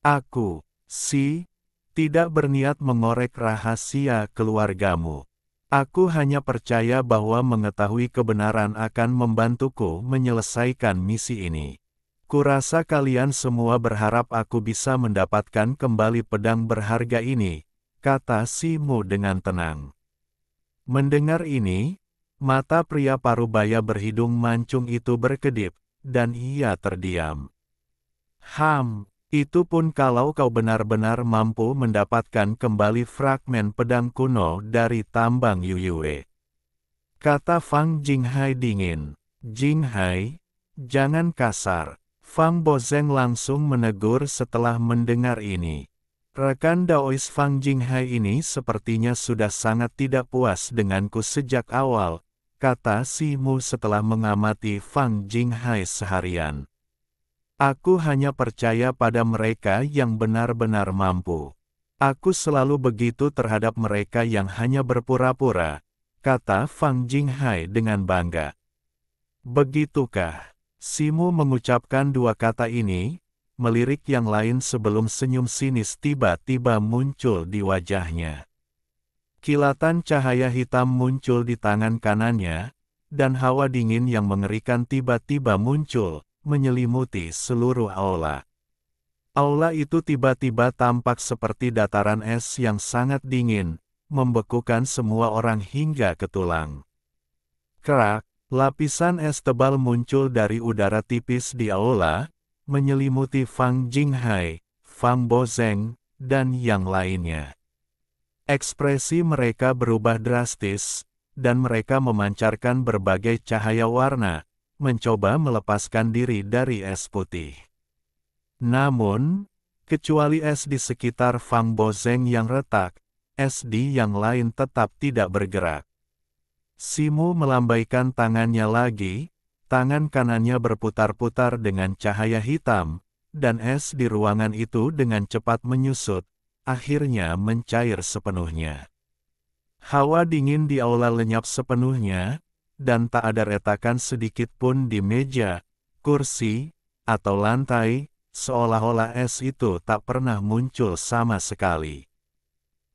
Speaker 1: Aku, Si, tidak berniat mengorek rahasia keluargamu. Aku hanya percaya bahwa mengetahui kebenaran akan membantuku menyelesaikan misi ini. Kurasa kalian semua berharap aku bisa mendapatkan kembali pedang berharga ini, kata Simu dengan tenang. Mendengar ini, mata pria parubaya berhidung mancung itu berkedip, dan ia terdiam. Itu pun kalau kau benar-benar mampu mendapatkan kembali fragmen pedang kuno dari tambang Yuyue. Kata Fang Jinghai dingin. Jinghai, jangan kasar. Fang Bozeng langsung menegur setelah mendengar ini. Rekan Daois Fang Jinghai ini sepertinya sudah sangat tidak puas denganku sejak awal, kata Si Mu setelah mengamati Fang Jinghai seharian. Aku hanya percaya pada mereka yang benar-benar mampu. Aku selalu begitu terhadap mereka yang hanya berpura-pura, kata Fang Jinghai dengan bangga. Begitukah? Si Mu mengucapkan dua kata ini, melirik yang lain sebelum senyum sinis tiba-tiba muncul di wajahnya. Kilatan cahaya hitam muncul di tangan kanannya, dan hawa dingin yang mengerikan tiba-tiba muncul, menyelimuti seluruh aula. Aula itu tiba-tiba tampak seperti dataran es yang sangat dingin, membekukan semua orang hingga ke tulang. Kerak, lapisan es tebal muncul dari udara tipis di aula, menyelimuti Fang Jinghai, Fang Bozeng, dan yang lainnya. Ekspresi mereka berubah drastis, dan mereka memancarkan berbagai cahaya warna, mencoba melepaskan diri dari es putih. Namun, kecuali es di sekitar Fang Bozeng yang retak, es di yang lain tetap tidak bergerak. Si Mu melambaikan tangannya lagi, tangan kanannya berputar-putar dengan cahaya hitam, dan es di ruangan itu dengan cepat menyusut, akhirnya mencair sepenuhnya. Hawa dingin di aula lenyap sepenuhnya, dan tak ada retakan sedikit pun di meja, kursi, atau lantai, seolah-olah es itu tak pernah muncul sama sekali.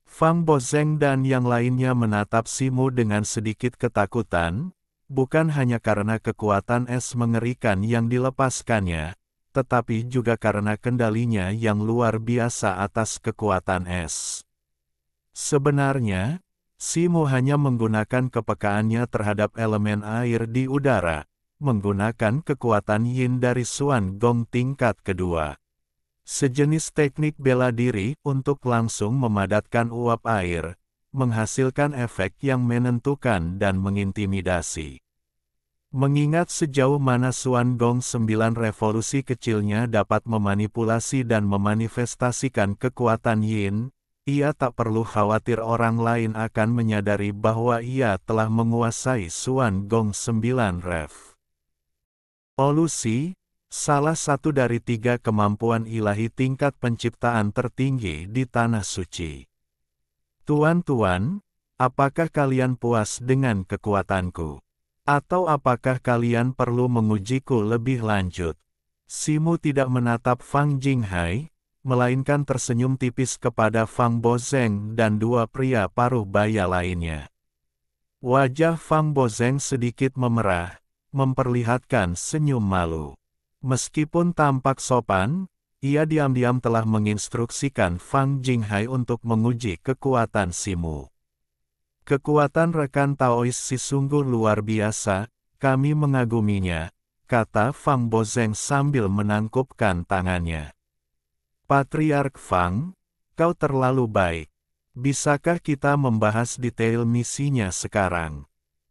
Speaker 1: Fang Bozeng dan yang lainnya menatap Si Mu dengan sedikit ketakutan, bukan hanya karena kekuatan es mengerikan yang dilepaskannya, tetapi juga karena kendalinya yang luar biasa atas kekuatan es. Sebenarnya, Si Mu hanya menggunakan kepekaannya terhadap elemen air di udara, menggunakan kekuatan yin dari Xuan Gong tingkat kedua. Sejenis teknik bela diri untuk langsung memadatkan uap air, menghasilkan efek yang menentukan dan mengintimidasi. Mengingat sejauh mana Xuan Gong 9 revolusi kecilnya dapat memanipulasi dan memanifestasikan kekuatan yin, ia tak perlu khawatir orang lain akan menyadari bahwa ia telah menguasai Xuan Gong 9 Rev. Olusi, salah satu dari 3 kemampuan ilahi tingkat penciptaan tertinggi di Tanah Suci. Tuan-tuan, apakah kalian puas dengan kekuatanku? Atau apakah kalian perlu mengujiku lebih lanjut? Si Mu tidak menatap Fang Jinghai, melainkan tersenyum tipis kepada Fang Bozeng dan 2 pria paruh baya lainnya. Wajah Fang Bozeng sedikit memerah, memperlihatkan senyum malu. Meskipun tampak sopan, ia diam-diam telah menginstruksikan Fang Jinghai untuk menguji kekuatan Si Mu. Kekuatan rekan Taois si sungguh luar biasa, kami mengaguminya, kata Fang Bozeng sambil menangkupkan tangannya. Patriark Fang, kau terlalu baik. Bisakah kita membahas detail misinya sekarang?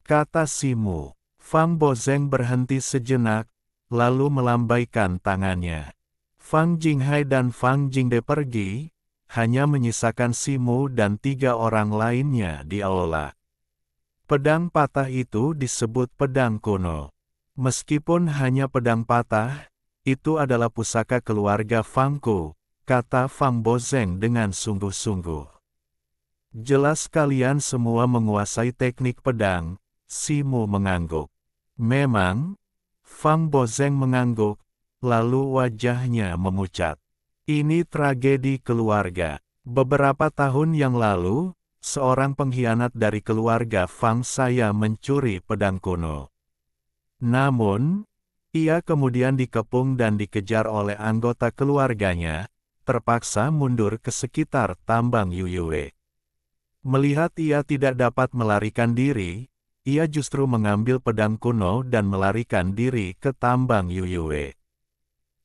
Speaker 1: Kata Si Mu. Fang Bozeng berhenti sejenak, lalu melambaikan tangannya. Fang Jinghai dan Fang Jingde pergi, hanya menyisakan Si Mu dan 3 orang lainnya di aula. Pedang patah itu disebut pedang kuno. Meskipun hanya pedang patah, itu adalah pusaka keluarga Fangku, kata Fang Bozeng dengan sungguh-sungguh. Jelas kalian semua menguasai teknik pedang, Si Mu mengangguk. Memang, Fang Bozeng mengangguk, lalu wajahnya memucat. Ini tragedi keluarga. Beberapa tahun yang lalu, seorang pengkhianat dari keluarga Fang saya mencuri pedang kuno. Namun, ia kemudian dikepung dan dikejar oleh anggota keluarganya, terpaksa mundur ke sekitar tambang Yuyue. Melihat ia tidak dapat melarikan diri, ia justru mengambil pedang kuno dan melarikan diri ke tambang Yuyue.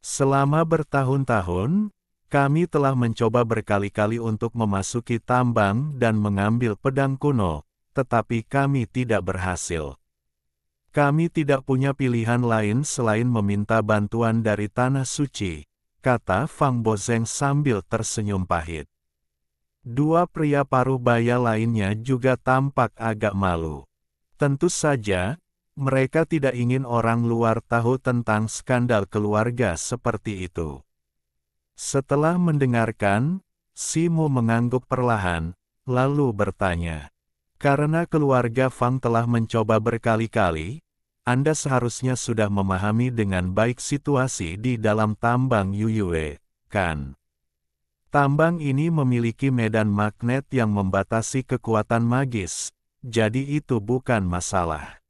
Speaker 1: Selama bertahun-tahun, kami telah mencoba berkali-kali untuk memasuki tambang dan mengambil pedang kuno, tetapi kami tidak berhasil. Kami tidak punya pilihan lain selain meminta bantuan dari Tanah Suci, kata Fang Bozeng sambil tersenyum pahit. Dua pria paruh baya lainnya juga tampak agak malu. Tentu saja, mereka tidak ingin orang luar tahu tentang skandal keluarga seperti itu. Setelah mendengarkan, Simo mengangguk perlahan, lalu bertanya, "Karena keluarga Fang telah mencoba berkali-kali, Anda seharusnya sudah memahami dengan baik situasi di dalam tambang Yuyue, kan? Tambang ini memiliki medan magnet yang membatasi kekuatan magis, jadi itu bukan masalah.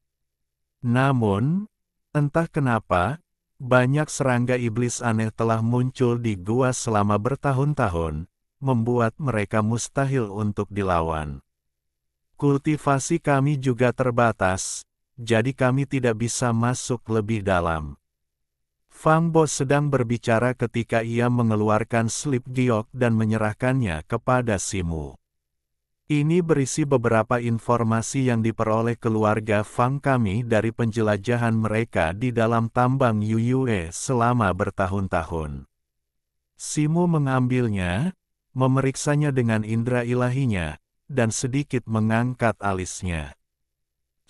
Speaker 1: Namun, entah kenapa, banyak serangga iblis aneh telah muncul di gua selama bertahun-tahun, membuat mereka mustahil untuk dilawan. Kultivasi kami juga terbatas, jadi kami tidak bisa masuk lebih dalam." Fang Bo sedang berbicara ketika ia mengeluarkan slip giok dan menyerahkannya kepada Simu. Ini berisi beberapa informasi yang diperoleh keluarga Fang kami dari penjelajahan mereka di dalam tambang Yuyue selama bertahun-tahun. Simu mengambilnya, memeriksanya dengan indera ilahinya, dan sedikit mengangkat alisnya.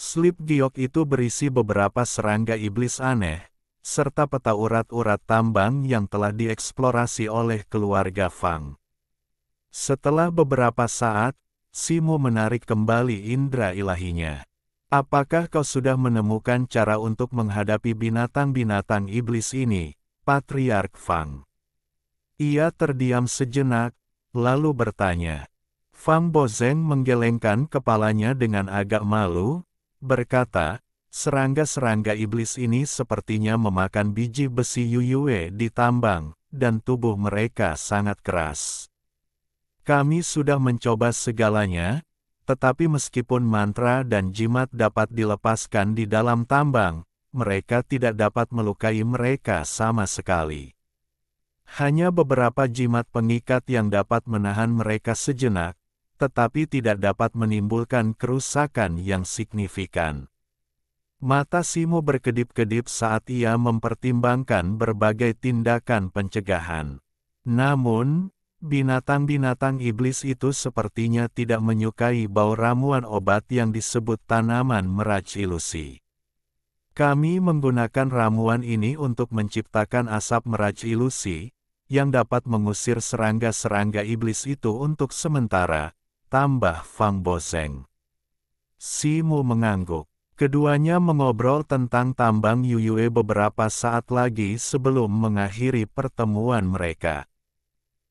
Speaker 1: Slip giok itu berisi beberapa serangga iblis aneh, serta peta urat-urat tambang yang telah dieksplorasi oleh keluarga Fang. Setelah beberapa saat, Simu menarik kembali indera ilahinya. "Apakah kau sudah menemukan cara untuk menghadapi binatang-binatang iblis ini, Patriark Fang?" Ia terdiam sejenak, lalu bertanya. Fang Bozeng menggelengkan kepalanya dengan agak malu, berkata, "Serangga-serangga iblis ini sepertinya memakan biji besi Yuyue di tambang, dan tubuh mereka sangat keras. Kami sudah mencoba segalanya, tetapi meskipun mantra dan jimat dapat dilepaskan di dalam tambang, mereka tidak dapat melukai mereka sama sekali. Hanya beberapa jimat pengikat yang dapat menahan mereka sejenak, tetapi tidak dapat menimbulkan kerusakan yang signifikan." Mata Simo berkedip-kedip saat ia mempertimbangkan berbagai tindakan pencegahan. Namun, binatang-binatang iblis itu sepertinya tidak menyukai bau ramuan obat yang disebut tanaman meraj ilusi. "Kami menggunakan ramuan ini untuk menciptakan asap meraj ilusi, yang dapat mengusir serangga-serangga iblis itu untuk sementara," tambah Fang Bozeng. Simu mengangguk. Keduanya mengobrol tentang tambang Yuyue beberapa saat lagi sebelum mengakhiri pertemuan mereka.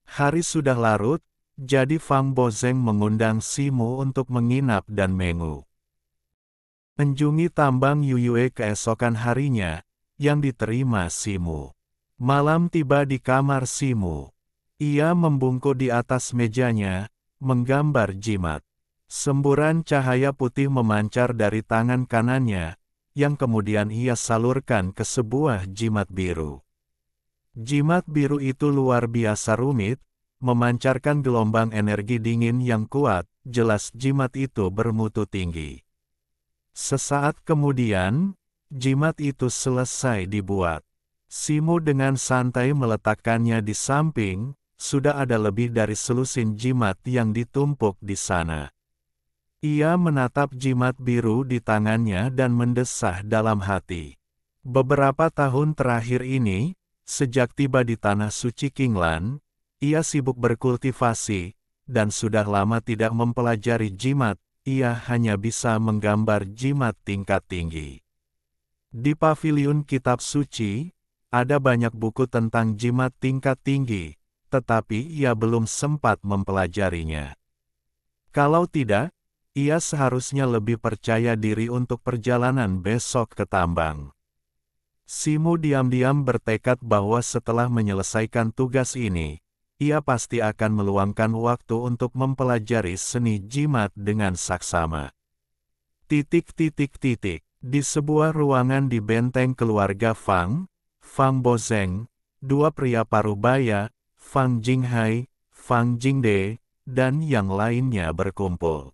Speaker 1: Hari sudah larut, jadi Fang Bozeng mengundang Simu untuk menginap dan mengu. Mengunjungi tambang Yuyue keesokan harinya, yang diterima Simu. Malam tiba di kamar Simu. Ia membungkuk di atas mejanya, menggambar jimat. Semburan cahaya putih memancar dari tangan kanannya, yang kemudian ia salurkan ke sebuah jimat biru. Jimat biru itu luar biasa rumit, memancarkan gelombang energi dingin yang kuat, jelas jimat itu bermutu tinggi. Sesaat kemudian, jimat itu selesai dibuat. Simu dengan santai meletakkannya di samping, sudah ada lebih dari selusin jimat yang ditumpuk di sana. Ia menatap jimat biru di tangannya dan mendesah dalam hati. Beberapa tahun terakhir ini, sejak tiba di Tanah Suci Qinglan, ia sibuk berkultivasi, dan sudah lama tidak mempelajari jimat, ia hanya bisa menggambar jimat tingkat tinggi. Di paviliun kitab suci, ada banyak buku tentang jimat tingkat tinggi, tetapi ia belum sempat mempelajarinya. Kalau tidak, ia seharusnya lebih percaya diri untuk perjalanan besok ke tambang. Simu diam-diam bertekad bahwa setelah menyelesaikan tugas ini, ia pasti akan meluangkan waktu untuk mempelajari seni jimat dengan saksama. Di sebuah ruangan di benteng keluarga Fang Bozeng, dua pria parubaya, Fang Jinghai, Fang Jingde, dan yang lainnya berkumpul.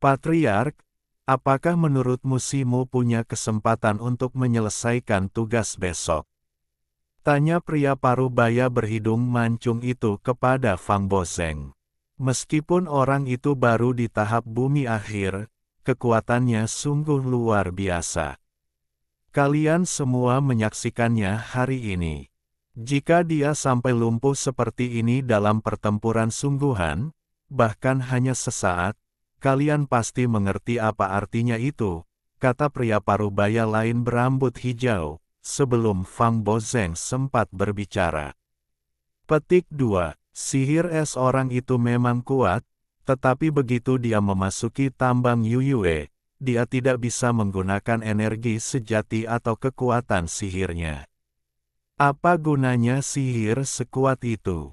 Speaker 1: Patriark, apakah menurutmu Simu punya kesempatan untuk menyelesaikan tugas besok? Tanya pria parubaya berhidung mancung itu kepada Fang Bozeng. Meskipun orang itu baru di tahap bumi akhir, kekuatannya sungguh luar biasa. Kalian semua menyaksikannya hari ini. Jika dia sampai lumpuh seperti ini dalam pertempuran sungguhan, bahkan hanya sesaat, kalian pasti mengerti apa artinya itu, kata pria parubaya lain berambut hijau, sebelum Fang Bozeng sempat berbicara. Petik 2. Sihir es orang itu memang kuat, tetapi begitu dia memasuki tambang Yuyue, dia tidak bisa menggunakan energi sejati atau kekuatan sihirnya. Apa gunanya sihir sekuat itu?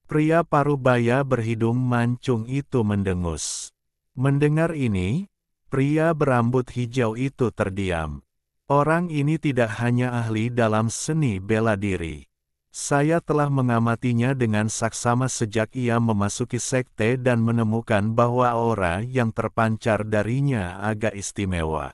Speaker 1: Pria parubaya berhidung mancung itu mendengus. Mendengar ini, pria berambut hijau itu terdiam. Orang ini tidak hanya ahli dalam seni bela diri. Saya telah mengamatinya dengan saksama sejak ia memasuki sekte dan menemukan bahwa aura yang terpancar darinya agak istimewa.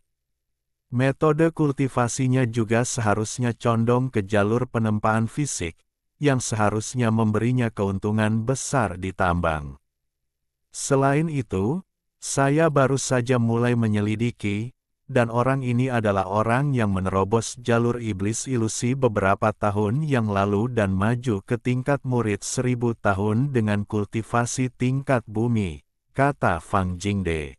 Speaker 1: Metode kultivasinya juga seharusnya condong ke jalur penempaan fisik, yang seharusnya memberinya keuntungan besar di tambang. Selain itu, saya baru saja mulai menyelidiki, dan orang ini adalah orang yang menerobos jalur iblis ilusi beberapa tahun yang lalu dan maju ke tingkat murid 1000 tahun dengan kultivasi tingkat bumi, kata Fang Jingde.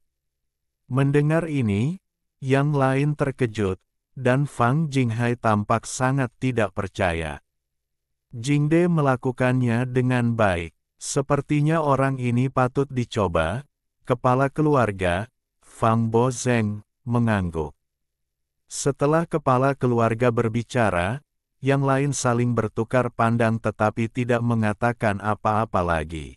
Speaker 1: Mendengar ini, yang lain terkejut, dan Fang Jinghai tampak sangat tidak percaya. Jingde melakukannya dengan baik, sepertinya orang ini patut dicoba. Kepala keluarga, Fang Bozeng, mengangguk. Setelah kepala keluarga berbicara, yang lain saling bertukar pandang tetapi tidak mengatakan apa-apa lagi.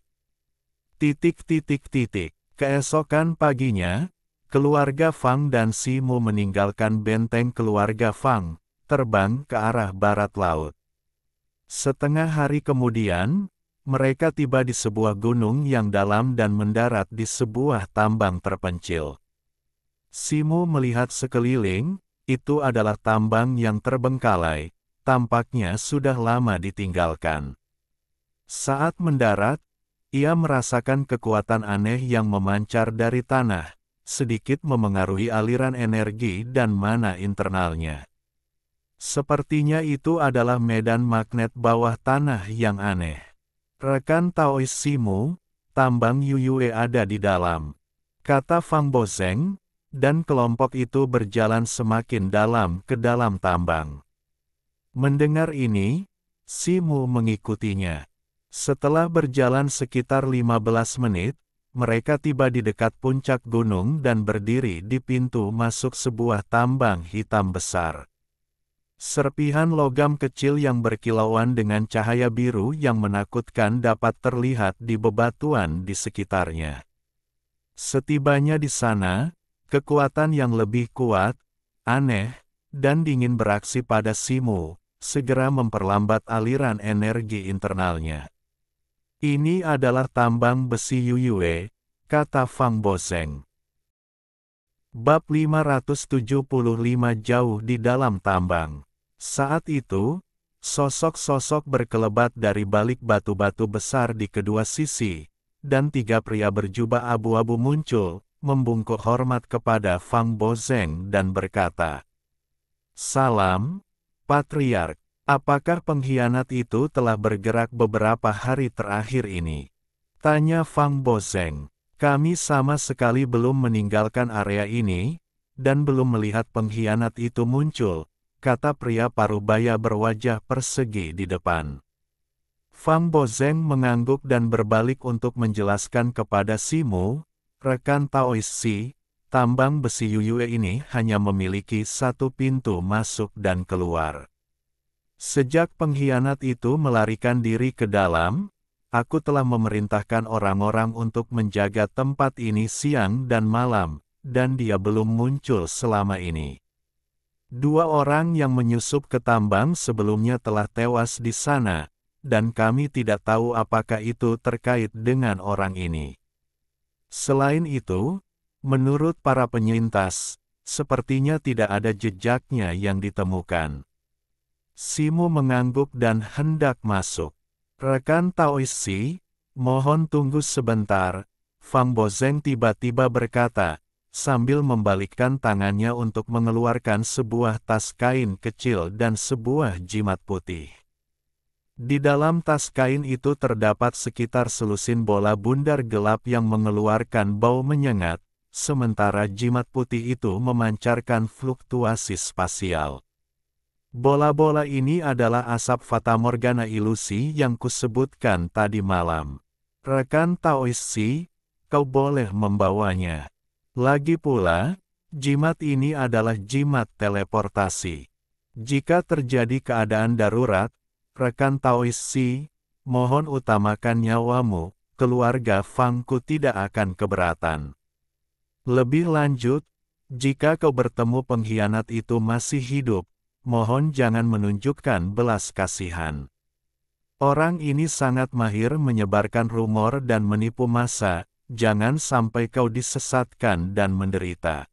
Speaker 1: Keesokan paginya, keluarga Fang dan Simu meninggalkan benteng keluarga Fang, terbang ke arah barat laut. Setengah hari kemudian, mereka tiba di sebuah gunung yang dalam dan mendarat di sebuah tambang terpencil. Simu melihat sekeliling, itu adalah tambang yang terbengkalai, tampaknya sudah lama ditinggalkan. Saat mendarat, ia merasakan kekuatan aneh yang memancar dari tanah, sedikit memengaruhi aliran energi dan mana internalnya. Sepertinya itu adalah medan magnet bawah tanah yang aneh. Rekan Taois Simu, tambang Yuyue ada di dalam, kata Fang Bozeng, dan kelompok itu berjalan semakin dalam ke dalam tambang. Mendengar ini, Simu mengikutinya. Setelah berjalan sekitar 15 menit, mereka tiba di dekat puncak gunung dan berdiri di pintu masuk sebuah tambang hitam besar. Serpihan logam kecil yang berkilauan dengan cahaya biru yang menakutkan dapat terlihat di bebatuan di sekitarnya. Setibanya di sana, kekuatan yang lebih kuat, aneh, dan dingin beraksi pada Simu, segera memperlambat aliran energi internalnya. Ini adalah tambang besi Yuyue, kata Fang Bozeng. Bab 575 Jauh di dalam tambang. Saat itu, sosok-sosok berkelebat dari balik batu-batu besar di kedua sisi, dan 3 pria berjubah abu-abu muncul, membungkuk hormat kepada Fang Bozeng dan berkata, "Salam, Patriark, apakah pengkhianat itu telah bergerak beberapa hari terakhir ini?" Tanya Fang Bozeng. "Kami sama sekali belum meninggalkan area ini, dan belum melihat pengkhianat itu muncul," kata pria parubaya berwajah persegi di depan. Fang Bozeng mengangguk dan berbalik untuk menjelaskan kepada Simu, rekan Taois Si, tambang besi Yuyue ini hanya memiliki satu pintu masuk dan keluar. Sejak pengkhianat itu melarikan diri ke dalam, aku telah memerintahkan orang-orang untuk menjaga tempat ini siang dan malam, dan dia belum muncul selama ini. Dua orang yang menyusup ke tambang sebelumnya telah tewas di sana, dan kami tidak tahu apakah itu terkait dengan orang ini. Selain itu, menurut para penyintas, sepertinya tidak ada jejaknya yang ditemukan. Simu mengangguk dan hendak masuk. Rekan Taoishi, mohon tunggu sebentar, Fang Bozeng tiba-tiba berkata, sambil membalikkan tangannya untuk mengeluarkan sebuah tas kain kecil dan sebuah jimat putih. Di dalam tas kain itu terdapat sekitar selusin bola bundar gelap yang mengeluarkan bau menyengat, sementara jimat putih itu memancarkan fluktuasi spasial. Bola-bola ini adalah asap fatamorgana ilusi yang kusebutkan tadi malam. Rekan Taoishi, kau boleh membawanya. Lagi pula, jimat ini adalah jimat teleportasi. Jika terjadi keadaan darurat, rekan Taoishi, mohon utamakan nyawamu, keluarga Fangku tidak akan keberatan. Lebih lanjut, jika kau bertemu pengkhianat itu masih hidup, mohon jangan menunjukkan belas kasihan. Orang ini sangat mahir menyebarkan rumor dan menipu massa, jangan sampai kau disesatkan dan menderita.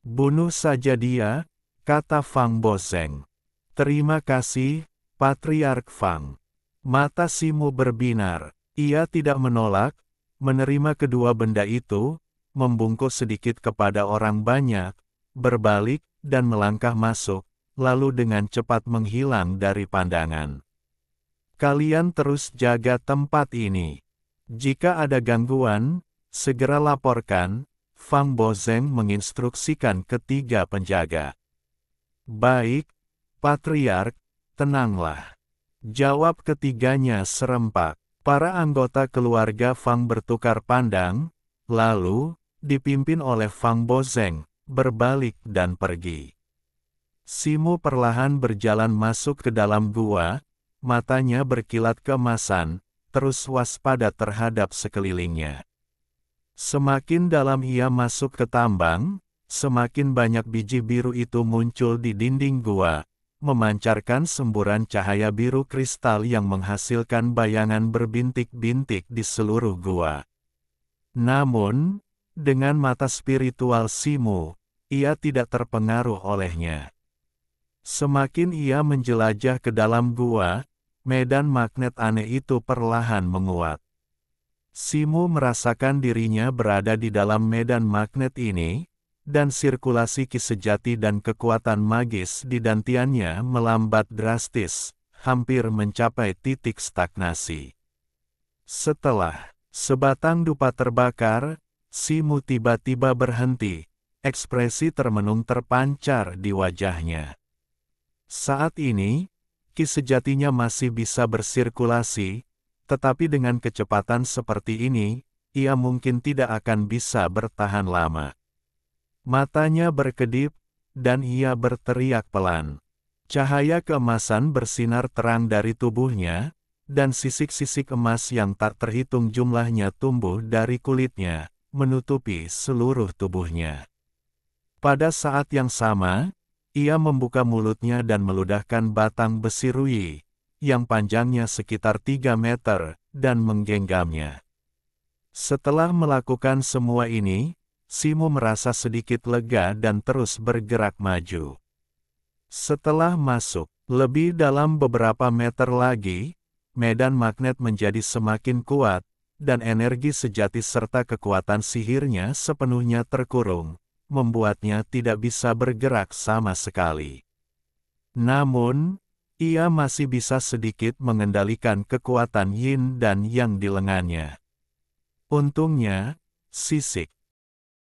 Speaker 1: Bunuh saja dia, kata Fang Bozeng. Terima kasih, Patriark Fang. Mata Simu berbinar, ia tidak menolak, menerima kedua benda itu, membungkuk sedikit kepada orang banyak, berbalik, dan melangkah masuk, lalu dengan cepat menghilang dari pandangan. Kalian terus jaga tempat ini. Jika ada gangguan, segera laporkan, Fang Bozeng menginstruksikan ketiga penjaga. Baik, Patriark, tenanglah. Jawab ketiganya serempak. Para anggota keluarga Fang bertukar pandang, lalu, dipimpin oleh Fang Bozeng, berbalik dan pergi. Simu perlahan berjalan masuk ke dalam gua, matanya berkilat keemasan, terus waspada terhadap sekelilingnya. Semakin dalam ia masuk ke tambang, semakin banyak biji biru itu muncul di dinding gua, memancarkan semburan cahaya biru kristal yang menghasilkan bayangan berbintik-bintik di seluruh gua. Namun, dengan mata spiritual Simu, ia tidak terpengaruh olehnya. Semakin ia menjelajah ke dalam gua, medan magnet aneh itu perlahan menguat. Simu merasakan dirinya berada di dalam medan magnet ini, dan sirkulasi ki sejati dan kekuatan magis di dantiannya melambat drastis, hampir mencapai titik stagnasi. Setelah sebatang dupa terbakar, Simu tiba-tiba berhenti, ekspresi termenung terpancar di wajahnya. Saat ini, ki sejatinya masih bisa bersirkulasi, tetapi dengan kecepatan seperti ini, ia mungkin tidak akan bisa bertahan lama. Matanya berkedip, dan ia berteriak pelan. Cahaya keemasan bersinar terang dari tubuhnya, dan sisik-sisik emas yang tak terhitung jumlahnya tumbuh dari kulitnya, menutupi seluruh tubuhnya. Pada saat yang sama, ia membuka mulutnya dan meludahkan batang besi rui, yang panjangnya sekitar 3 meter, dan menggenggamnya. Setelah melakukan semua ini, Simu merasa sedikit lega dan terus bergerak maju. Setelah masuk lebih dalam beberapa meter lagi, medan magnet menjadi semakin kuat, dan energi sejati serta kekuatan sihirnya sepenuhnya terkurung, membuatnya tidak bisa bergerak sama sekali. Namun, ia masih bisa sedikit mengendalikan kekuatan yin dan yang di lengannya. Untungnya, sisik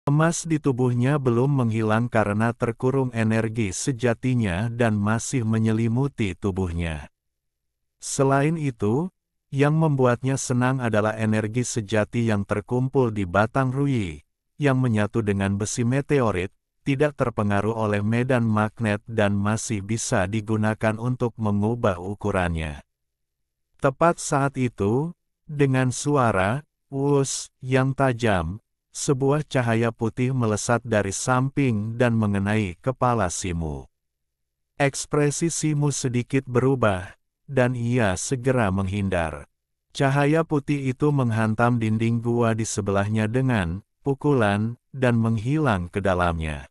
Speaker 1: emas di tubuhnya belum menghilang karena terkurung energi sejatinya dan masih menyelimuti tubuhnya. Selain itu, yang membuatnya senang adalah energi sejati yang terkumpul di batang rui, yang menyatu dengan besi meteorit, tidak terpengaruh oleh medan magnet dan masih bisa digunakan untuk mengubah ukurannya. Tepat saat itu, dengan suara "wus" yang tajam, sebuah cahaya putih melesat dari samping dan mengenai kepala Simu. Ekspresi Simu sedikit berubah, dan ia segera menghindar. Cahaya putih itu menghantam dinding gua di sebelahnya dengan pukulan, dan menghilang ke dalamnya.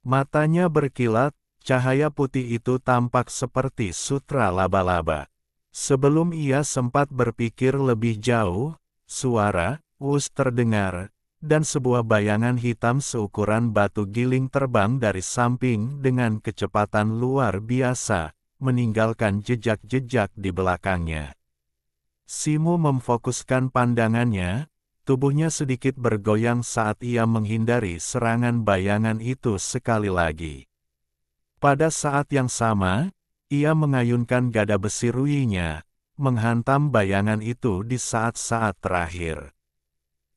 Speaker 1: Matanya berkilat, cahaya putih itu tampak seperti sutra laba-laba. Sebelum ia sempat berpikir lebih jauh, suara "wus" terdengar, dan sebuah bayangan hitam seukuran batu giling terbang dari samping dengan kecepatan luar biasa, meninggalkan jejak-jejak di belakangnya. Simu memfokuskan pandangannya, tubuhnya sedikit bergoyang saat ia menghindari serangan bayangan itu sekali lagi. Pada saat yang sama, ia mengayunkan gada besi ruyinya, menghantam bayangan itu di saat-saat terakhir.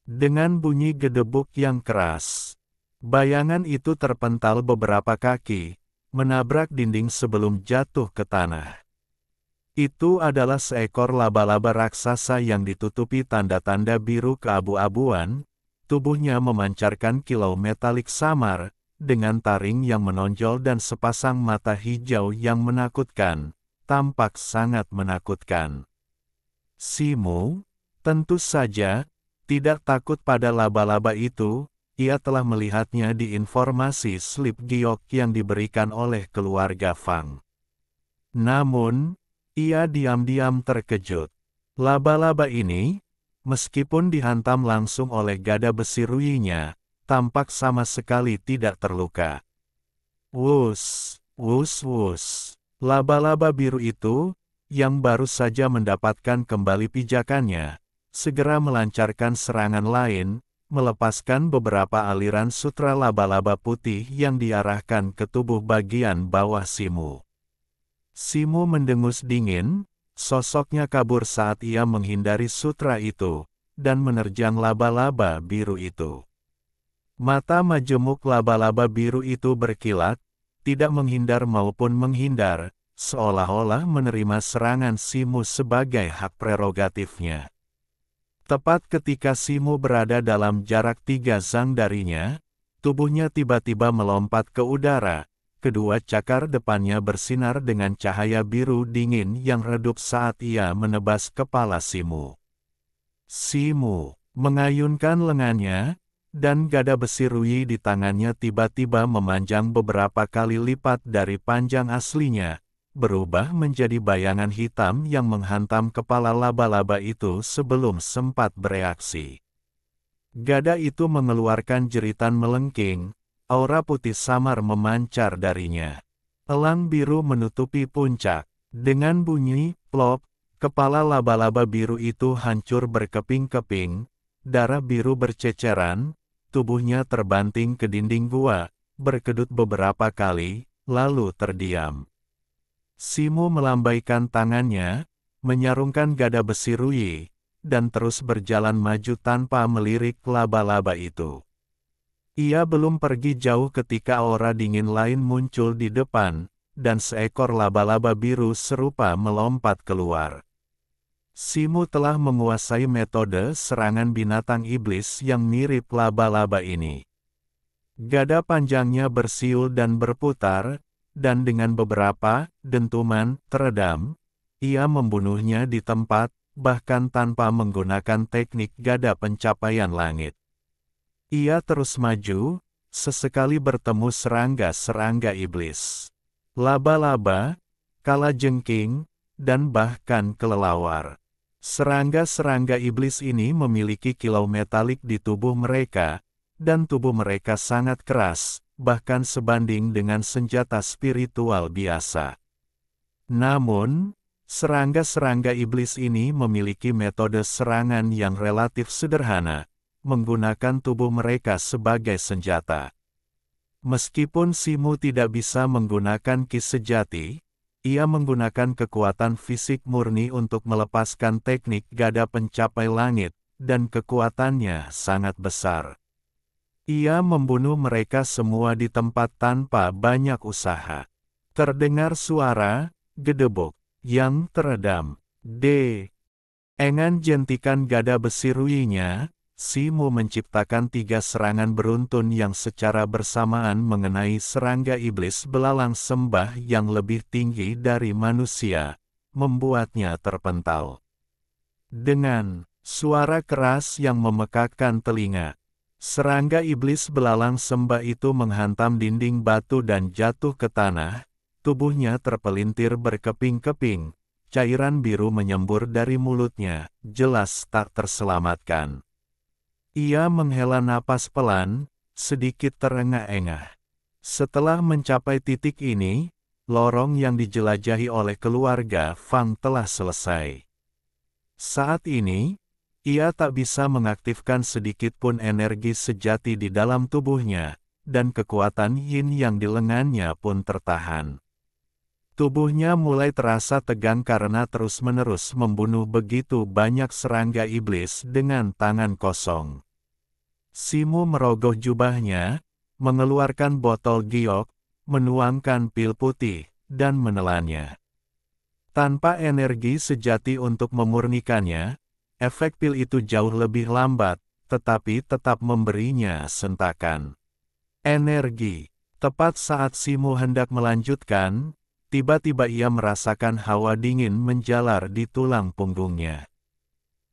Speaker 1: Dengan bunyi gedebuk yang keras, bayangan itu terpental beberapa kaki, menabrak dinding sebelum jatuh ke tanah. Itu adalah seekor laba-laba raksasa yang ditutupi tanda-tanda biru keabu-abuan, tubuhnya memancarkan kilau metalik samar, dengan taring yang menonjol dan sepasang mata hijau yang menakutkan, tampak sangat menakutkan. Simu, tentu saja, tidak takut pada laba-laba itu, ia telah melihatnya di informasi slip giok yang diberikan oleh keluarga Fang. Namun, ia diam-diam terkejut. Laba-laba ini, meskipun dihantam langsung oleh gada besi ruyinya, tampak sama sekali tidak terluka. Wus, wus, wus. Laba-laba biru itu, yang baru saja mendapatkan kembali pijakannya, segera melancarkan serangan lain, melepaskan beberapa aliran sutra laba-laba putih yang diarahkan ke tubuh bagian bawah Simu. Simu mendengus dingin, sosoknya kabur saat ia menghindari sutra itu, dan menerjang laba-laba biru itu. Mata majemuk laba-laba biru itu berkilat, tidak menghindar maupun menghindar, seolah-olah menerima serangan Simu sebagai hak prerogatifnya. Tepat ketika Simu berada dalam jarak 3 zang darinya, tubuhnya tiba-tiba melompat ke udara. Kedua cakar depannya bersinar dengan cahaya biru dingin yang redup saat ia menebas kepala Simu. Simu mengayunkan lengannya, dan gada besi ruyi di tangannya tiba-tiba memanjang beberapa kali lipat dari panjang aslinya, berubah menjadi bayangan hitam yang menghantam kepala laba-laba itu sebelum sempat bereaksi. Gada itu mengeluarkan jeritan melengking, aura putih samar memancar darinya. Elang biru menutupi puncak. Dengan bunyi plop, kepala laba-laba biru itu hancur berkeping-keping, darah biru berceceran, tubuhnya terbanting ke dinding gua, berkedut beberapa kali, lalu terdiam. Simu melambaikan tangannya, menyarungkan gada besi ruyi, dan terus berjalan maju tanpa melirik laba-laba itu. Ia belum pergi jauh ketika aura dingin lain muncul di depan, dan seekor laba-laba biru serupa melompat keluar. Simu telah menguasai metode serangan binatang iblis yang mirip laba-laba ini. Gada panjangnya bersiul dan berputar, dan dengan beberapa dentuman teredam, ia membunuhnya di tempat, bahkan tanpa menggunakan teknik gada pencapaian langit. Ia terus maju, sesekali bertemu serangga-serangga iblis. Laba-laba, kalajengking, dan bahkan kelelawar. Serangga-serangga iblis ini memiliki kilau metalik di tubuh mereka, dan tubuh mereka sangat keras, bahkan sebanding dengan senjata spiritual biasa. Namun, serangga-serangga iblis ini memiliki metode serangan yang relatif sederhana, menggunakan tubuh mereka sebagai senjata. Meskipun Simu tidak bisa menggunakan ki sejati, ia menggunakan kekuatan fisik murni untuk melepaskan teknik gada pencapai langit, dan kekuatannya sangat besar. Ia membunuh mereka semua di tempat tanpa banyak usaha. Terdengar suara gedebuk yang teredam. Engan jentikan gada besi ruyinya, Simu menciptakan 3 serangan beruntun yang secara bersamaan mengenai serangga iblis belalang sembah yang lebih tinggi dari manusia, membuatnya terpental. Dengan suara keras yang memekakkan telinga, serangga iblis belalang sembah itu menghantam dinding batu dan jatuh ke tanah. Tubuhnya terpelintir berkeping-keping, cairan biru menyembur dari mulutnya, jelas tak terselamatkan. Ia menghela napas pelan, sedikit terengah-engah. Setelah mencapai titik ini, lorong yang dijelajahi oleh keluarga Fang telah selesai. Saat ini, ia tak bisa mengaktifkan sedikit pun energi sejati di dalam tubuhnya, dan kekuatan yin yang di lengannya pun tertahan. Tubuhnya mulai terasa tegang karena terus-menerus membunuh begitu banyak serangga iblis dengan tangan kosong. Simu merogoh jubahnya, mengeluarkan botol giok, menuangkan pil putih, dan menelannya. Tanpa energi sejati untuk memurnikannya, efek pil itu jauh lebih lambat, tetapi tetap memberinya sentakan energi. Tepat saat Simu hendak melanjutkan, tiba-tiba ia merasakan hawa dingin menjalar di tulang punggungnya.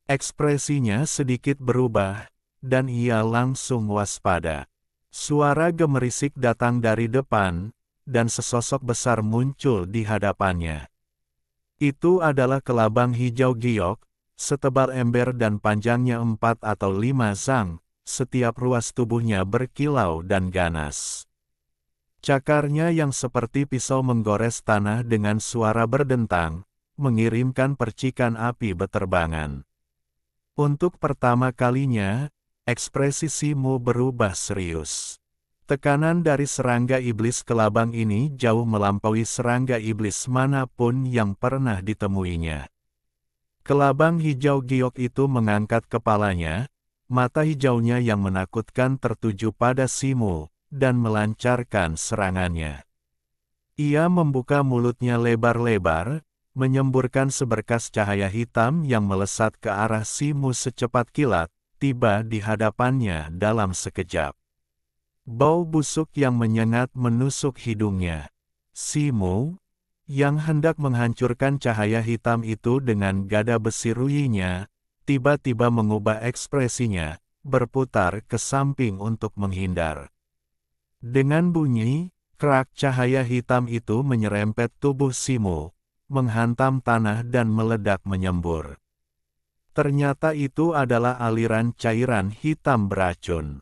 Speaker 1: Ekspresinya sedikit berubah, dan ia langsung waspada. Suara gemerisik datang dari depan, dan sesosok besar muncul di hadapannya. Itu adalah kelabang hijau giok, setebal ember dan panjangnya 4 atau 5 zang, setiap ruas tubuhnya berkilau dan ganas. Cakarnya yang seperti pisau menggores tanah dengan suara berdentang, mengirimkan percikan api beterbangan. Untuk pertama kalinya, ekspresi Simu berubah serius. Tekanan dari serangga iblis kelabang ini jauh melampaui serangga iblis manapun yang pernah ditemuinya. Kelabang hijau giok itu mengangkat kepalanya, mata hijaunya yang menakutkan tertuju pada Simu, dan melancarkan serangannya. Ia membuka mulutnya lebar-lebar, menyemburkan seberkas cahaya hitam yang melesat ke arah Simu secepat kilat, tiba di hadapannya dalam sekejap. Bau busuk yang menyengat menusuk hidungnya. Simu, yang hendak menghancurkan cahaya hitam itu dengan gada besi ruyinya, tiba-tiba mengubah ekspresinya, berputar ke samping untuk menghindar. Dengan bunyi, kerak cahaya hitam itu menyerempet tubuh Simu, menghantam tanah dan meledak menyembur. Ternyata itu adalah aliran cairan hitam beracun.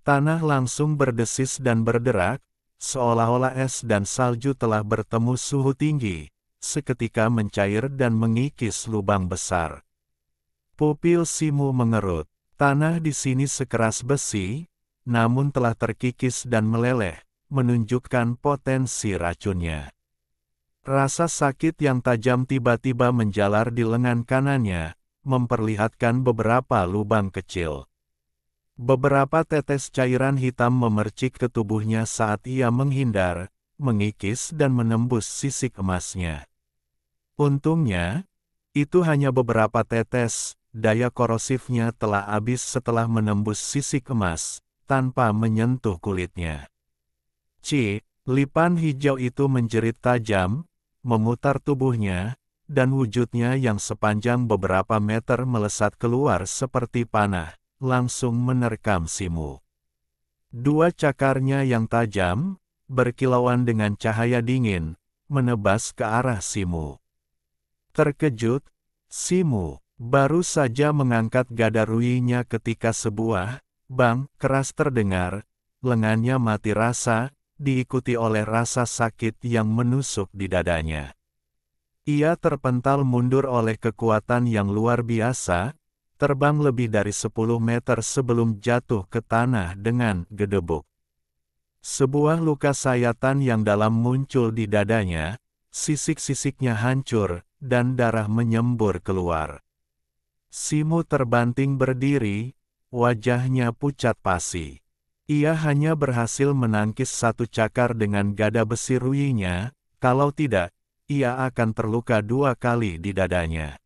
Speaker 1: Tanah langsung berdesis dan berderak, seolah-olah es dan salju telah bertemu suhu tinggi, seketika mencair dan mengikis lubang besar. Pupil Simu mengerut. Tanah di sini sekeras besi, namun telah terkikis dan meleleh, menunjukkan potensi racunnya. Rasa sakit yang tajam tiba-tiba menjalar di lengan kanannya, memperlihatkan beberapa lubang kecil. Beberapa tetes cairan hitam memercik ke tubuhnya saat ia menghindar, mengikis dan menembus sisik emasnya. Untungnya, itu hanya beberapa tetes, daya korosifnya telah habis setelah menembus sisik emas, tanpa menyentuh kulitnya. Lipan hijau itu menjerit tajam, memutar tubuhnya, dan wujudnya yang sepanjang beberapa meter melesat keluar seperti panah, langsung menerkam Simu. Dua cakarnya yang tajam, berkilauan dengan cahaya dingin, menebas ke arah Simu. Terkejut, Simu baru saja mengangkat gada ruyinya ketika sebuah bang keras terdengar, lengannya mati rasa, diikuti oleh rasa sakit yang menusuk di dadanya. Ia terpental mundur oleh kekuatan yang luar biasa, terbang lebih dari 10 meter sebelum jatuh ke tanah dengan gedebuk. Sebuah luka sayatan yang dalam muncul di dadanya, sisik-sisiknya hancur, dan darah menyembur keluar. Simu terbanting berdiri, wajahnya pucat pasi. Ia hanya berhasil menangkis satu cakar dengan gada besi ruyinya, kalau tidak, ia akan terluka 2 kali di dadanya.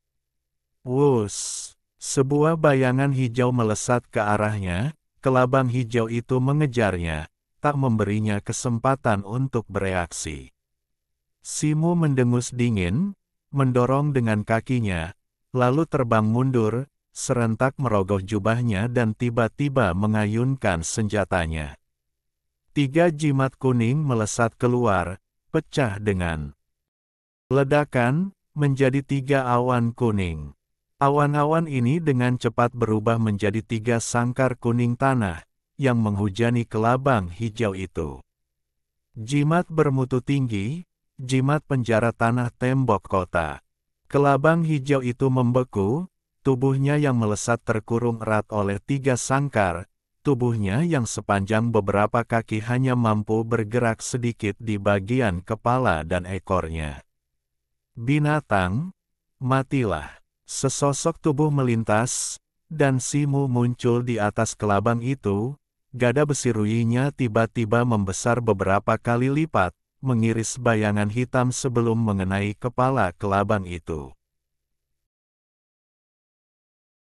Speaker 1: Wus! Sebuah bayangan hijau melesat ke arahnya, kelabang hijau itu mengejarnya, tak memberinya kesempatan untuk bereaksi. Simu mendengus dingin, mendorong dengan kakinya, lalu terbang mundur, serentak merogoh jubahnya dan tiba-tiba mengayunkan senjatanya. 3 jimat kuning melesat keluar, pecah dengan ledakan, menjadi 3 awan kuning. Awan-awan ini dengan cepat berubah menjadi 3 sangkar kuning tanah, yang menghujani kelabang hijau itu. Jimat bermutu tinggi, jimat penjara tanah tembok kota. Kelabang hijau itu membeku, tubuhnya yang melesat terkurung erat oleh 3 sangkar, tubuhnya yang sepanjang beberapa kaki hanya mampu bergerak sedikit di bagian kepala dan ekornya. Binatang, matilah. Sesosok tubuh melintas, dan Simu muncul di atas kelabang itu. Gada besi ruyinya tiba-tiba membesar beberapa kali lipat, mengiris bayangan hitam sebelum mengenai kepala kelabang itu.